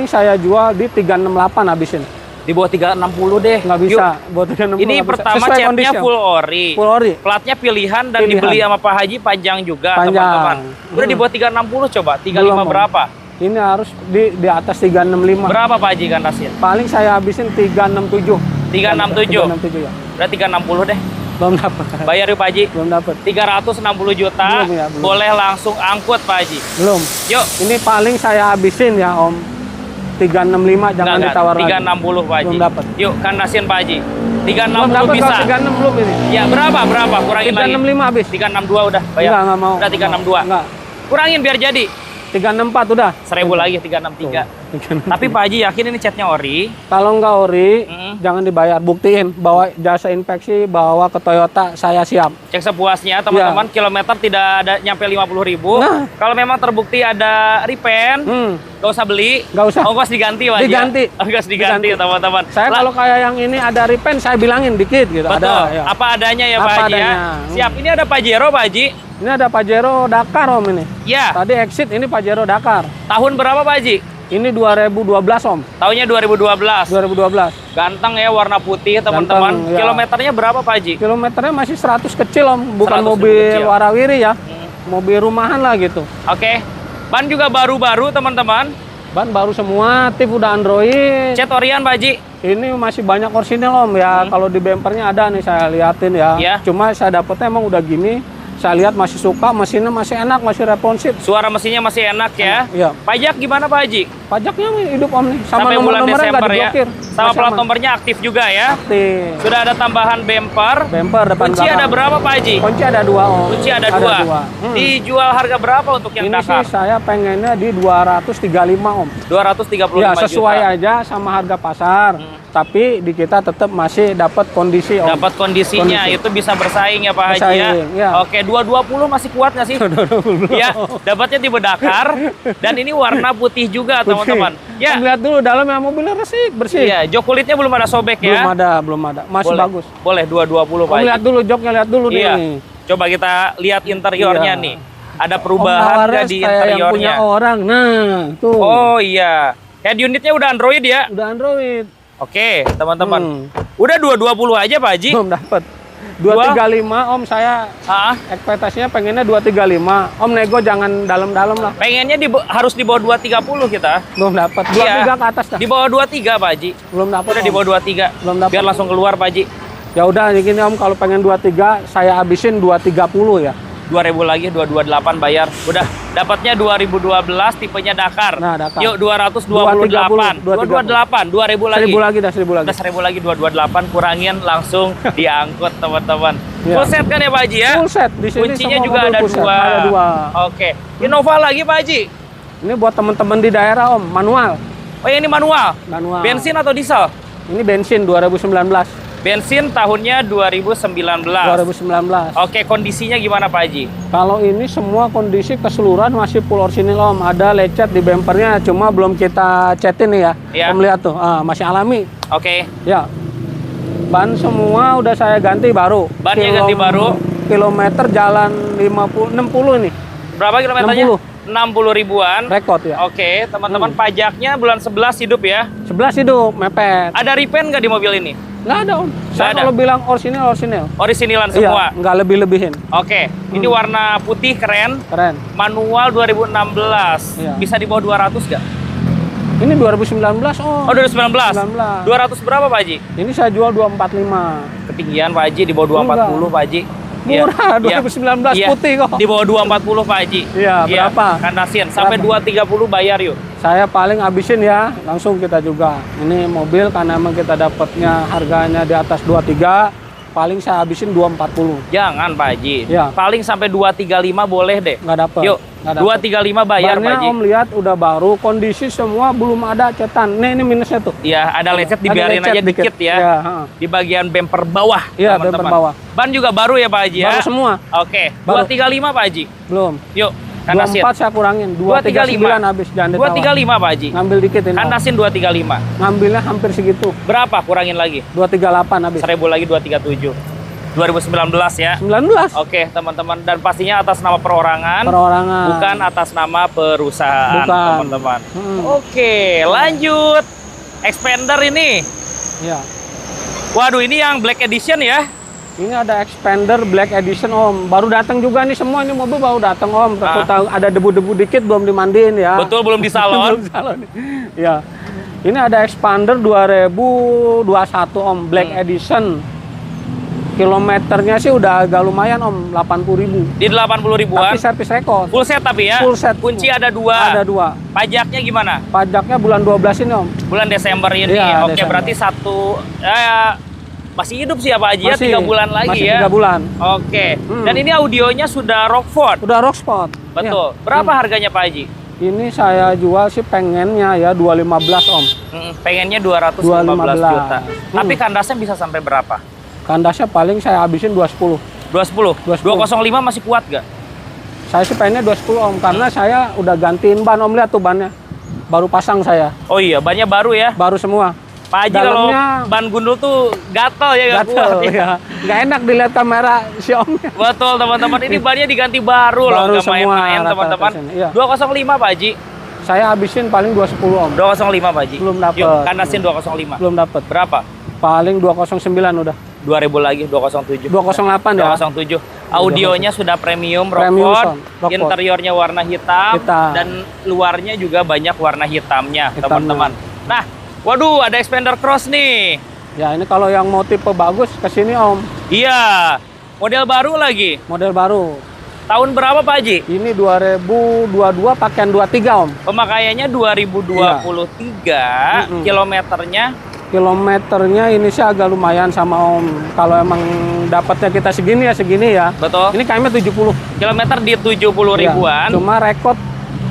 saya jual di 368 habisin. Di bawah 360 deh. Nggak bisa. Buat 360 Ini nggak bisa. pertama Sesuai catnya kondisi, Om. full ori. Full ori. Platnya pilihan dan Pilihan. dibeli sama Pak Haji panjang juga Panjang. teman-teman. Udah di bawah 360 coba. 35 Belum, Om. berapa? Ini harus di atas 365. Berapa Pak Haji Kandasin? Paling saya habisin 367. 367. 367 ya. Udah 360 deh. Belum dapat. Bayar yuk Pak Haji. Belum dapat. 360 juta. Belum ya, belum. Boleh langsung angkut Pak Haji. Belum. Yuk. Ini paling saya habisin ya Om. 365 jangan ditawar lagi. 360 Pak Haji. Belum dapat. Yuk Kandasin Pak Haji. Belum 360 dapat bisa. kalau 36 belum ini. Ya berapa? Kurangin lagi. 365 habis. 362 udah bayar. Enggak mau. Udah 362. Enggak. Kurangin biar jadi. 364 udah. 1000 lagi 363. Tapi Pak Haji yakin ini catnya ori? Kalau nggak ori, jangan dibayar. Buktiin bawa jasa inspeksi, bawa ke Toyota, saya siap. Cek sepuasnya teman-teman, kilometer tidak ada nyampe 50.000. Nah. Kalau memang terbukti ada repaint, nggak usah beli. Nggak usah. Ongkos diganti Pak Haji. Diganti. Ongkos diganti teman-teman. Saya kalau kayak yang ini ada repaint, saya bilangin dikit gitu. Betul. Ada. Ya. Apa adanya ya Pak Apa Haji ya. adanya. Siap. Ini ada Pajero Pak Haji. Ini ada Pajero Dakar Om ini. Ya. Tadi exit ini Pajero Dakar. Tahun berapa Pak Haji? Ini 2012 Om. Tahunnya 2012. 2012. Ganteng ya, warna putih teman-teman. Ganteng, ya. Kilometernya berapa Pak Haji? Kilometernya masih 100 kecil Om, bukan 100.000 mobil kecil. warawiri ya. Mobil rumahan lah gitu. Oke. Ban juga baru-baru teman-teman. Ban baru semua, tip udah Android. Cat orian Pak Haji. Ini masih banyak orsinil Om ya. Kalau di bempernya ada nih saya liatin ya. Iya. Cuma saya dapetnya emang udah gini. Saya lihat masih suka, mesinnya masih enak, masih responsif. Suara mesinnya masih enak ya. Iya. Pajak gimana Pak Haji? Pajaknya hidup Om nih. Sama Sampai bulan nomor-nomornya nggak Desember ya. diblokir. Sama Masih plat aman. nomornya aktif juga ya. Aktif. Sudah ada tambahan bumper. Bemper depan Kunci belakang. ada berapa Pak Haji? Kunci ada 2 Om. Kunci ada dua. Dijual harga berapa untuk yang Ini Dakar? sih saya pengennya di 235 Om. 235 Ya sesuai juta. aja sama harga pasar. Tapi di kita tetap masih dapat kondisi Om. Dapat kondisinya, Kondisi. itu bisa bersaing ya Pak Haji ya. Bersaing, ya. Oke, 220 masih kuat nggak sih? Ya, dapatnya tipe Dakar dan ini warna putih juga teman-teman. Ya. Om, lihat dulu dalamnya mobilnya resik, bersih. Iya, jok kulitnya belum ada sobek Belum ya. ada, belum ada. Masih Boleh. bagus. Boleh 220 Pak Om Haji. lihat dulu joknya, lihat dulu Iya. nih. Coba kita lihat interiornya Iya. nih. Ada perubahan nggak di Om kayak yang punya interiornya? orang. Nah, tuh. Oh iya. Head unitnya udah Android ya? Udah Android. Oke, teman-teman. Udah 220 aja Pak Haji? Belum dapat. 235 Om, saya Ah, ekspektasinya pengennya 235. Om nego jangan dalam-dalam lah. pengennya harus di bawah 230 kita. Belum dapat. 23 ke atas dah. Di bawah 23 Pak Haji. Belum dapat. Udah di bawah 23. Belum dapat. Biar langsung keluar Pak Haji. Ya udah gini Om, kalau pengen 23 saya habisin 230 ya. 2.000 lagi 228 bayar. Udah dapatnya 2012 tipenya Dakar. Nah, Dakar. Yuk 228. 228, 2.000 lagi. 1000 lagi dah, 1000 lagi. Udah 1.000 lagi 228 kurangin langsung diangkut teman-teman. Ya. Full set kan ya Pak Haji ya? Full set di sini. Kuncinya semua juga mobil ada full set. 2. Ada 2. Oke. Innova lagi Pak Haji. Ini buat teman-teman di daerah Om, manual. Oh ini manual. Manual. Bensin atau diesel? Ini bensin 2019. Bensin tahunnya 2019. 2019. Oke, kondisinya gimana Pak Haji? Kalau ini semua kondisi keseluruhan masih full orsinil Om. Ada lecet di bempernya, cuma belum kita cetin nih ya. Iya. Om lihat tuh, masih alami. Oke. Ya. Ban semua udah saya ganti baru. Bannya ganti baru. Kilometer jalan 60 ini. Berapa kilometernya? 60 ribuan. Rekod ya. Oke, teman-teman, pajaknya bulan 11 hidup ya. 11 hidup, mepet. Ada repaint nggak di mobil ini? Nggak ada, Om. Saya ada. kalau bilang orisinil. Originilan Iya, semua. nggak lebih-lebihin. Oke, ini warna putih keren. Keren. Manual 2016. Iya. Bisa di bawah 200 nggak? Ini 2019, Om. Oh, 2019. 19. 200 berapa, Pak Haji? Ini saya jual 245. Ketinggian, Pak Haji, di bawah 240, Pak Haji. Murah, Iya. 2019 Iya. putih kok. Di bawah 240, Pak Haji. Iya, berapa? Kandasin. Sampai Berapa? 230 bayar yuk. Saya paling habisin ya, langsung kita juga. Ini mobil karena emang kita dapatnya harganya di atas 23, paling saya habisin 240. Jangan, Pak Haji. Iya. Paling sampai 235 boleh deh. Nggak dapet. Yuk, Nggak dapet. 235 bayar, Pak Bannya Haji. Om lihat udah baru, kondisi semua belum ada cetan. Ini minusnya tuh. Iya, ada lecet, Ada dibiarin lecet aja dikit ya. Iya, Di bagian bemper bawah, Iya, teman-teman. bemper bawah. Ban juga baru ya, Pak Haji ya? Baru semua. Oke, Baru. 235 Pak Haji. Belum. Yuk, kandasin. 24 saya kurangin, 239 habis jangan ditawar. 235 Pak Haji. Ngambil dikit ini. Om. Kandasin 235. Ngambilnya hampir segitu. Berapa kurangin lagi? 238 habis. 1000 lagi 237. 2019 ya. 19. Oke, teman-teman, dan pastinya atas nama perorangan, Perorangan. bukan atas nama perusahaan, Bukan. teman-teman. Hmm. Oke, lanjut. Expander ini. Iya. Waduh, ini yang Black Edition ya. Ini ada Expander Black Edition, Om. Baru datang juga nih semua, ini mobil baru datang, Om. Takut tahu ada debu-debu dikit belum dimandiin ya. Betul, belum di salon. Belum di salon. Ya. Ini ada Expander 2021, Om, Black Edition. Kilometernya sih udah agak lumayan, Om, 80.000. Di 80 ribuan. Tapi servis rekod. Full set tapi ya? Full set. Kunci ada 2. Ada 2. Pajaknya gimana? Pajaknya bulan 12 ini, Om. Bulan Desember ini. Iya, Oke, Desember. berarti masih hidup sih ya Pak Haji ya? 3 bulan lagi masih ya? 3 bulan. Oke. Dan ini audionya sudah Rockford. Udah Rocksport. Betul. Iya. Berapa harganya Pak Haji? Ini saya jual sih pengennya ya 215, Om. Pengennya 215 juta. Tapi kandasnya bisa sampai berapa? Kandasnya paling saya habisin 210. 210? 210. 205 masih kuat gak? Saya sih pengennya 210, Om, karena saya udah gantiin ban, Om. Lihat tuh bannya. Baru pasang saya. Oh iya, bannya baru ya? Baru semua. Pak Haji kalau Dalamnya- ban gundul tuh gatel ya, gak kuat Gatel ya? ya. Nggak enak dilihat kamera si Om. Betul teman-teman, ini bannya diganti baru loh, Baru nggak semua, main-main rata-rata teman-teman. sini, iya. 205 Pak Haji, Saya habisin paling 210, Om. 205 Pak Haji. Belum dapet. Yuk, kandasin 205. Belum dapet. Berapa? Paling 209 udah. 2000 lagi, 207. 208 ya. 207. Audionya sudah premium Premium Rockford, sound, Rockford. interiornya warna hitam, Hitam. dan luarnya juga banyak warna hitamnya, Hitamnya. teman-teman. Nah, waduh, ada Expander Cross nih. Ya, ini kalau yang mau tipe bagus kesini, Om. Iya, model baru lagi. Model baru. Tahun berapa Pak Haji? Ini 2022 pakaian 23, Om. Pemakaiannya 2023, Mm-mm. kilometernya Kilometernya ini sih agak lumayan sama Om. Kalau emang dapatnya kita segini ya. betul. Ini kayaknya 70. Kilometer di 70 ribuan. Ya, cuma rekod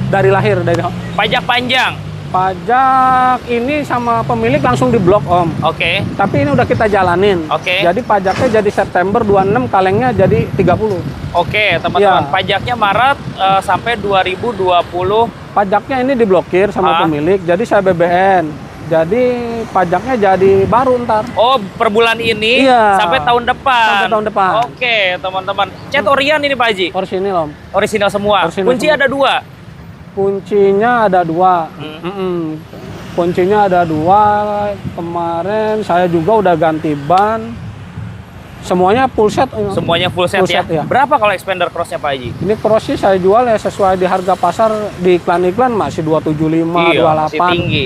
dari lahir dari Pajak panjang. pajak ini sama pemilik langsung diblok, Om. Oke. Tapi ini udah kita jalanin. Oke. Jadi pajaknya jadi September 26, kalengnya jadi 30. Oke, teman-teman. Iya. Pajaknya Maret sampai 2020. Pajaknya ini diblokir sama pemilik, jadi saya BBN. Jadi pajaknya jadi baru ntar. Oh, per bulan ini Iya. sampai tahun depan. Sampai tahun depan. Oke, teman-teman. Cat Orion ini Pak Haji. Orisinil, Om. Orisinal semua. Orisinal Kunci semua. ada 2. Kuncinya ada 2. Kuncinya ada 2. Kemarin saya juga udah ganti ban. Semuanya full set. Semuanya full set, Full ya? set, ya. Berapa kalau Expander Cross-nya Pak Haji? Ini cross sih saya jual ya sesuai di harga pasar, di iklan-iklan masih 275, Iya, masih 28. tinggi.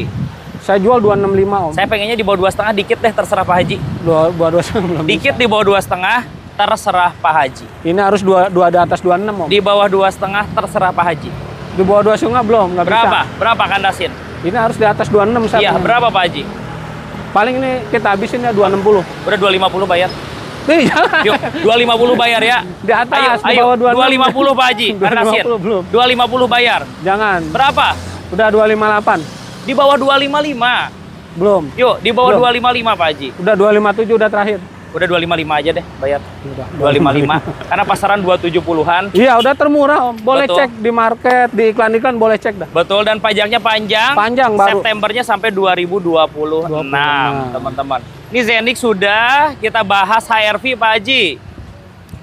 Saya jual 265, Om. Saya pengennya di bawah 2,5 dikit deh, terserah Pak Haji. 225 belum Dikit bisa. di bawah 2,5 terserah Pak Haji. Ini harus 2 di atas 26, Om. Di bawah 2,5 terserah Pak Haji. Di bawah 2,5 belum, nggak bisa. Berapa? Berapa kandasin? Ini harus di atas 26 saya. Iya, pengen. berapa Pak Haji? Paling ini kita habisin ya 260. Udah 250 bayar. Nih, jangan. Yuk, 250 bayar ya. Di atas, di Ayo, bawah 26. 250 Pak Haji. Kandasin. 250 belum. 250 bayar. Jangan. Berapa? Udah 258. Di bawah 255. Belum. Yuk, di bawah Belum. 255 Pak Haji. Udah 257 udah terakhir. Udah 255 aja deh bayar. Udah. 255. Karena pasaran 270-an. Iya, udah termurah, Om. Boleh Betul. cek di market, di iklan-iklan boleh cek dah. Betul, dan pajaknya panjang. Panjang baru. Septembernya sampai 2026, 26. teman-teman. Ini Zenix sudah, kita bahas HR-V Pak Haji.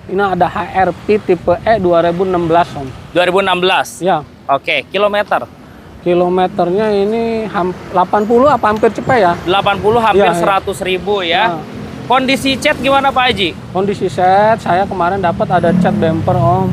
Ini ada HR-V tipe E 2016 Om. 2016? Ya. Oke, kilometer? Kilometernya ini 80 apa hampir cepet ya? 80 hampir ya, 100.000 ya. Ya. Kondisi cat gimana Pak Haji? Kondisi set, saya kemarin dapat ada cat bumper Om.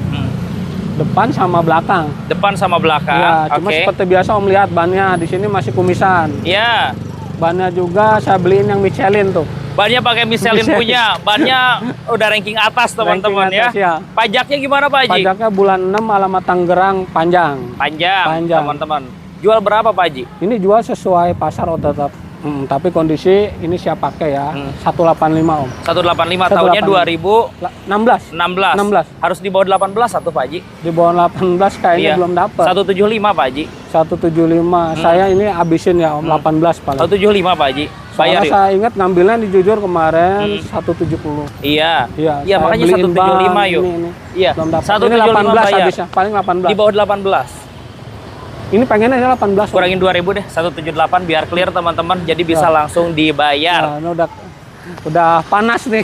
Depan sama belakang. Depan sama belakang. Ya, cuma seperti biasa Om lihat bannya di sini masih kumisan. Ya. Bannya juga saya beliin yang Michelin tuh. Bannya pakai Michelin punya. Bannya udah ranking atas teman-teman ya. Pajaknya gimana Pak Haji? Pajaknya bulan 6 alamat Tangerang panjang. Panjang. Teman-teman. Jual berapa Pak Haji? Ini jual sesuai pasar tetap. Tapi kondisi ini siap pakai ya. 185 Om. 185 tahunnya 2016. 16. Harus di bawah 18 atau Pak Haji? Di bawah 18 kayaknya belum dapat. 175 Pak Haji. 175. Saya ini habisin ya Om 18 paling. 175 Pak Haji. Bayar saya ingat ngambilnya di Jujur kemarin 170. Iya. Iya, makanya 175 yuk. Ini. Iya. Belum dapat. 175 ini 18 bayar. habisnya, paling 18. Di bawah 18. Ini pengennya 18. Kurangin 2000 deh, 178 biar clear teman-teman. Jadi bisa langsung dibayar. Nah, ini udah panas nih.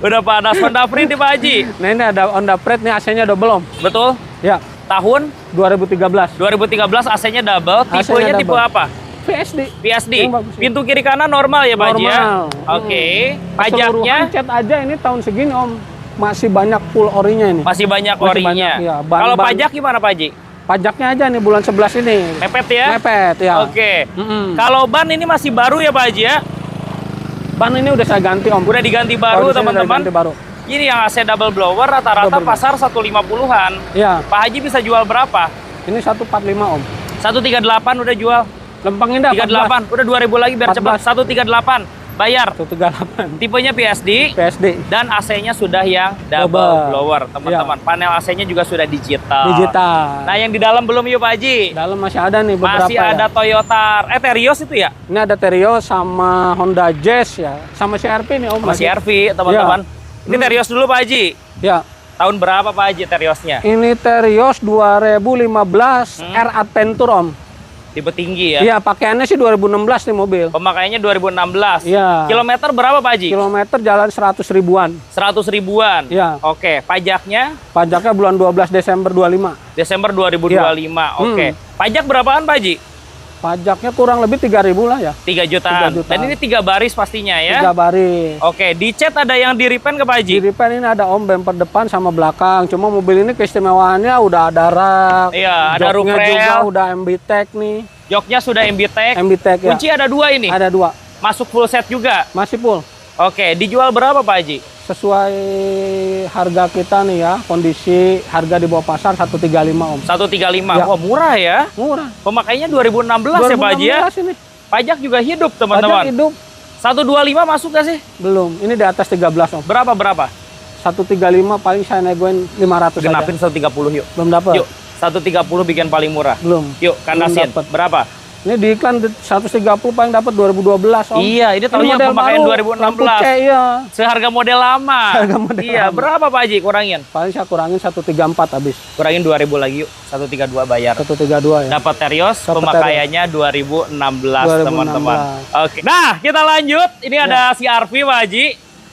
Udah panas. Honda Freed nih Pak Haji. Nah, ini ada Honda Freed nih, AC-nya double Om. Betul? Ya. Tahun 2013. 2013 AC-nya double. Tipenya tipe apa? PSD. PSD. Pintu kiri kanan normal ya Pak Haji ya? Oke. Pajaknya? Cat aja ini tahun segini Om. Masih banyak full orinya ini. Masih banyak orinya. Ya. Kalau pajak gimana Pak Haji? Pajaknya aja nih bulan 11 ini. Mepet ya? Mepet ya. Oke. Kalau ban ini masih baru ya Pak Haji ya? Ban ini udah saya ganti Om. Udah diganti baru teman-teman. Ini yang AC double blower rata-rata pasar 150-an. Iya. Pak Haji bisa jual berapa? Ini 145 Om. 138 udah jual. Lempengin dah 38. Udah 2000 lagi biar cepat. 138. Bayar. 138. Tipenya PSD. Dan AC-nya sudah yang double blower, teman-teman. Panel AC-nya juga sudah digital. Nah, yang di dalam belum yuk Pak Haji? Dalam masih ada nih beberapa. Masih ada Toyota Terios itu ya? Ini ada Terios sama Honda Jazz ya. Sama CR-V nih Om. Sama CR-V, teman-teman. Ini Terios dulu Pak Haji. Ya. Tahun berapa Pak Haji Teriosnya? Ini Terios 2015 R Adventure Om. Tipe tinggi ya? Iya, pakaiannya sih 2016 nih mobil. Pemakaiannya 2016. Iya. Kilometer berapa Pak Haji? Kilometer jalan 100 ribuan. 100 ribuan? Iya. Oke, pajaknya? Pajaknya bulan 12 Desember 25. Desember 2025, oke. Pajak berapaan Pak Haji? Pajaknya kurang lebih 3.000 lah ya. 3 jutaan. Dan ini 3 baris pastinya ya? 3 baris. Oke, di cat ada yang di repaint ke Pak Haji? Di repaint ini ada Om bumper depan sama belakang. Cuma mobil ini keistimewaannya udah ada rak. Iya, ada roof rail. Juga udah MB-Tech nih. Joknya sudah MB-Tech. MB-Tech ya. Kunci ada 2 ini? Ada 2. Masuk full set juga? Masih full. Oke, dijual berapa Pak Haji? Sesuai harga kita nih ya, kondisi harga di bawah pasar 135 Om. 135, ya. Wah murah ya? Murah. Pemakaiannya 2016 ya Pak Haji ya? Ini. Pajak juga hidup teman-teman. Pajak hidup. 125 masuk gak sih? Belum, ini di atas 13 Om. Berapa? 135 paling saya negoin 500 aja. Genapin 130 yuk. Belum dapat. Yuk, 130 bikin paling murah. Belum. Yuk, kandasin. Berapa? Ini di iklan 130 paling dapat 2012 Om. Iya, ini tahunnya pemakaian 2016. Iya. Seharga model lama. Iya, berapa Pak Haji kurangin? Paling saya kurangin 134 habis. Kurangin 2000 lagi yuk. 132 bayar. 132 ya. Dapat Terios, pemakaiannya 2016 teman-teman. Oke. Nah, kita lanjut. Ini ada CR-V Pak Haji.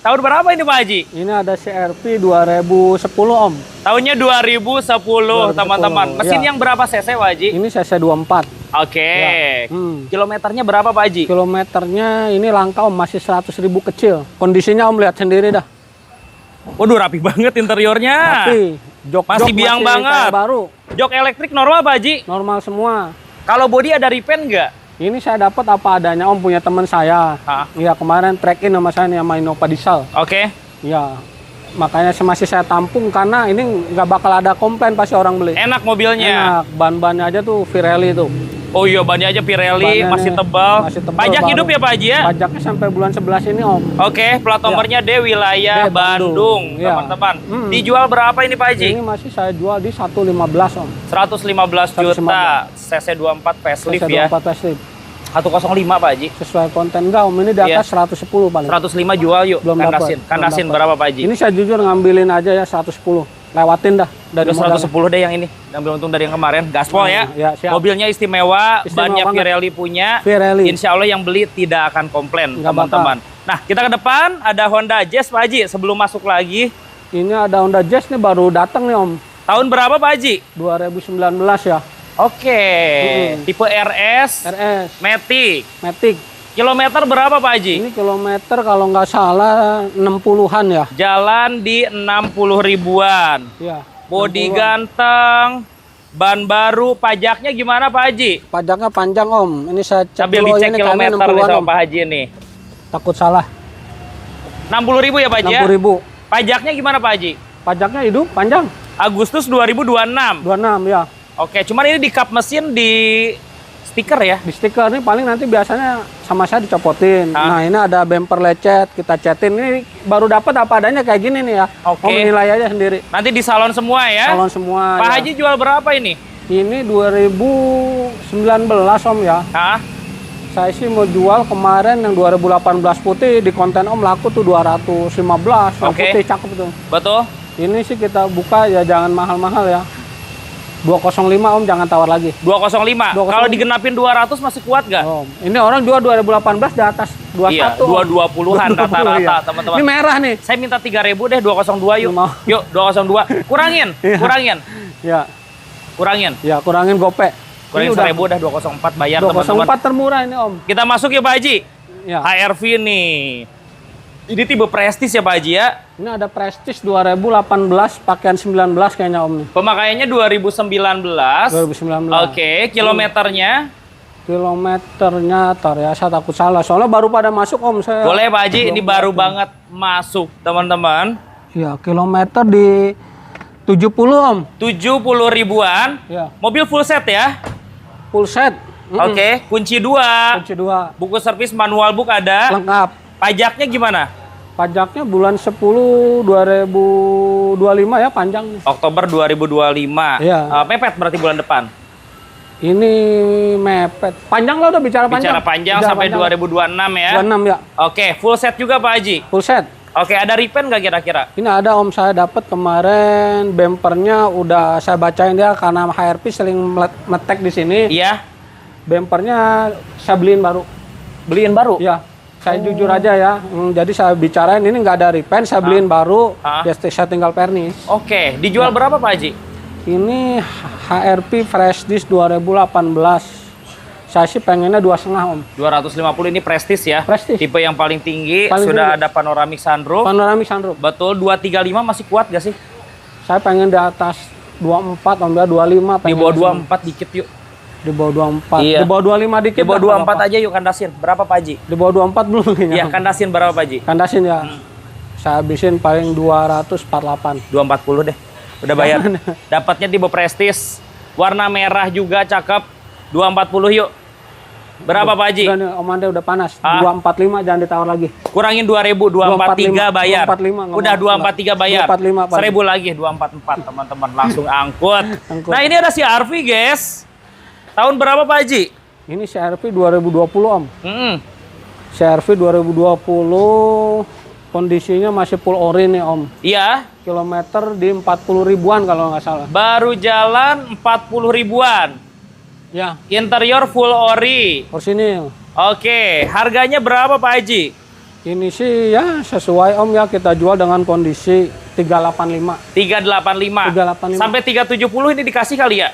Tahun berapa ini Pak Haji? Ini ada CR-V 2010 Om. Tahunnya 2010 teman-teman. Mesin yang berapa cc Pak Haji? Ini cc 24. Oke. Kilometernya berapa Pak Haji? Kilometernya ini langka Om, masih 100.000 kecil. Kondisinya Om lihat sendiri dah. Waduh, rapi banget interiornya. Rapi. Jok masih biang banget. Baru. Jok elektrik normal Pak Haji? Normal semua. Kalau bodi ada repaint nggak? Ini saya dapat apa adanya Om, punya teman saya. Iya, kemarin track in sama saya nih sama Innova Diesel. Oke. Iya. Makanya masih saya tampung karena ini nggak bakal ada komplain pasti orang beli. Enak mobilnya. Enak. Ban-bannya aja tuh Pirelli tuh. Oh iya, bannya aja Pirelli, masih tebal. Pajak hidup ya Pak Haji ya? Pajaknya sampai bulan 11 ini Om. Oke, plat nomornya D wilayah Bandung, teman-teman. Dijual berapa ini Pak Haji? Ini masih saya jual di 115 Om. 115 juta, cc 24 facelift ya? cc 24 facelift. 105 Pak Haji. Sesuai konten enggak Om, ini di atas 110 paling. 105 jual yuk, kandasin. Kandasin berapa Pak Haji? Ini saya jujur ngambilin aja ya 110. lewatin dah dari Udah 110 deh yang ini. Ambil untung dari yang kemarin. Gaspol ya. Siap. Mobilnya istimewa banyak banget. Pirelli punya. Pirelli. Insya Allah yang beli tidak akan komplain, Nggak teman-teman. Nah, kita ke depan ada Honda Jazz, Pak Haji. Sebelum masuk lagi, Ini ada Honda Jazz nih baru datang nih Om. tahun berapa Pak Haji? 2019 ya. Oke, tipe RS, Matic. Kilometer berapa Pak Haji? Ini kilometer kalau nggak salah 60-an ya. Jalan di 60 ribuan. Iya. Bodi 60-an. ganteng, ban baru, pajaknya gimana Pak Haji? Pajaknya panjang Om. Ini saya cek Sambil dulu, dicek ini kilometer kayaknya nih 60-an, sama Om. Pak Haji nih. Takut salah. 60.000 ya Pak Haji? 60.000. Pajaknya gimana Pak Haji? Pajaknya hidup panjang. Agustus 2026. 26 ya. Oke, cuman ini di kap mesin di stiker ya? Di stiker ini paling nanti biasanya sama saya dicopotin. Nah ini ada bumper lecet, kita cetin. Ini baru dapat apa adanya kayak gini nih ya. Oke. Om nilai aja sendiri. Nanti di salon semua ya? Salon semua. Pak ya. Haji jual berapa ini? Ini 2019 Om ya. Hah? Saya sih mau jual kemarin yang 2018 putih di konten Om laku tuh 215. Yang Oke. putih cakep tuh. Betul? Ini sih kita buka ya jangan mahal-mahal ya. 205 Om jangan tawar lagi. 205. Kalau digenapin 200 masih kuat gak? Om, ini orang jual 2018 di atas 21. Iya, Om. 220-an 220, rata-rata iya. teman-teman. Ini merah nih. Saya minta 3.000 deh 202 yuk. Mau. Yuk 202. Kurangin, Iya. kurangin, Ya, kurangin. ya kurangin gope. Kurangin 1.000 udah 204 bayar teman-teman. 204 termurah ini Om. Kita masuk ya Pak Haji. Ya. HRV nih. Ini tipe prestis ya Pak Haji ya. Ini ada Prestige 2018 pakaian 19 kayaknya Om nih. Pemakaiannya 2019. 2019. Oke, kilometernya. Kilometernya tar ya, saya takut salah. Soalnya baru pada masuk Om saya. Boleh Pak Haji, ini baru banget masuk teman-teman. Ya, kilometer di 70 Om. 70 ribuan. Ya, Mobil full set ya. full set. Oke, kunci 2. Kunci 2. Buku servis manual book ada. Lengkap. Pajaknya gimana? Pajaknya bulan 10 2025 ya panjang nih. Oktober 2025. Iya. Mepet berarti bulan depan. Ini mepet. Panjang lah udah bicara panjang. Bicara panjang Bicara sampai panjang. 2026 ya. 26 ya. Oke, full set juga Pak Haji. Full set. Oke, ada repaint nggak kira-kira? Ini ada Om saya dapat kemarin bempernya udah saya bacain dia karena HRP sering metek di sini. Iya. Bempernya saya beliin baru. Beliin baru? Ya. Saya jujur aja ya. Jadi saya bicarain ini nggak ada repaint, saya beliin baru. Ya saya tinggal pernis. Oke, dijual berapa Pak Haji? Ini HRP Fresh Disk 2018. Saya sih pengennya 2,5 Om. 250 ini prestis ya. Prestis. Tipe yang paling tinggi, Paling sudah tinggi. ada panoramic sunroof. Panoramic sunroof. Betul, 235 masih kuat gak sih? Saya pengen di atas 24 Om ya, 25 Di pengen. bawah 24 dikit yuk. Di bawah 24. Iya. Di bawah 25 dikit. Di bawah dah, 24 aja yuk kandasin. Berapa Pak Haji? Di bawah 24 belum kayaknya. Iya, kandasin berapa Pak Haji? Kandasin ya. Saya habisin paling 248. 240 deh. Udah bayar. Dapatnya tipe prestis. Warna merah juga cakep. 240 yuk. Berapa Pak Haji? Udah nih Om Ande udah panas. Ah. 245 jangan ditawar lagi. Kurangin 2.000, 243 bayar. 245 nggak Udah mau. 243 bayar. 245 Pak. 1.000 lagi 244 teman-teman langsung angkut. Angkut. Nah, ini ada si RV, guys. Tahun berapa Pak Haji? Ini CRV 2020 Om. CRV 2020 kondisinya masih full ori nih Om. Iya, Kilometer di 40 ribuan kalau nggak salah. baru jalan 40 ribuan. Ya, Interior full ori. orsinil. Oke, harganya berapa Pak Haji? Ini sih ya sesuai Om ya, kita jual dengan kondisi 385. 385. 385. Sampai 370 ini dikasih kali ya?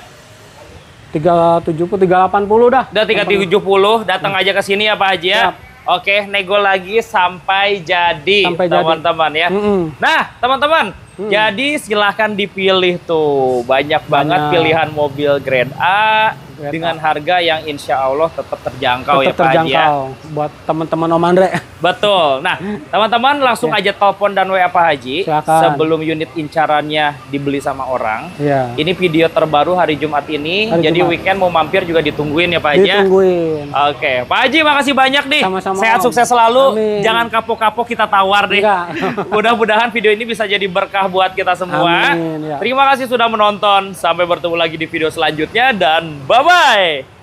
370, 380 dah. Udah 370, datang aja ke sini ya Pak Haji ya. Siap. Oke, nego lagi sampai jadi Sampai jadi. teman-teman ya. Nah, teman-teman, jadi silahkan dipilih tuh. Banyak banget pilihan mobil grade A Grade dengan harga yang insya Allah tetap terjangkau ya Tetap Pak Haji ya. terjangkau buat teman-teman Om Andre. Betul. Nah, teman-teman langsung aja telepon dan WA Pak Haji Silakan. sebelum unit incarannya dibeli sama orang. Iya. Ini video terbaru hari Jumat ini. Hari Jadi Jumat. weekend mau mampir juga ditungguin ya Pak Haji ya. Ditungguin. Oke, Pak Haji makasih banyak nih. Sama-sama, Sehat Om. sukses selalu. Amin. Jangan kapok-kapok kita tawar deh. Enggak. Mudah-mudahan video ini bisa jadi berkah buat kita semua. Amin, ya. Terima kasih sudah menonton. Sampai bertemu lagi di video selanjutnya dan bye-bye.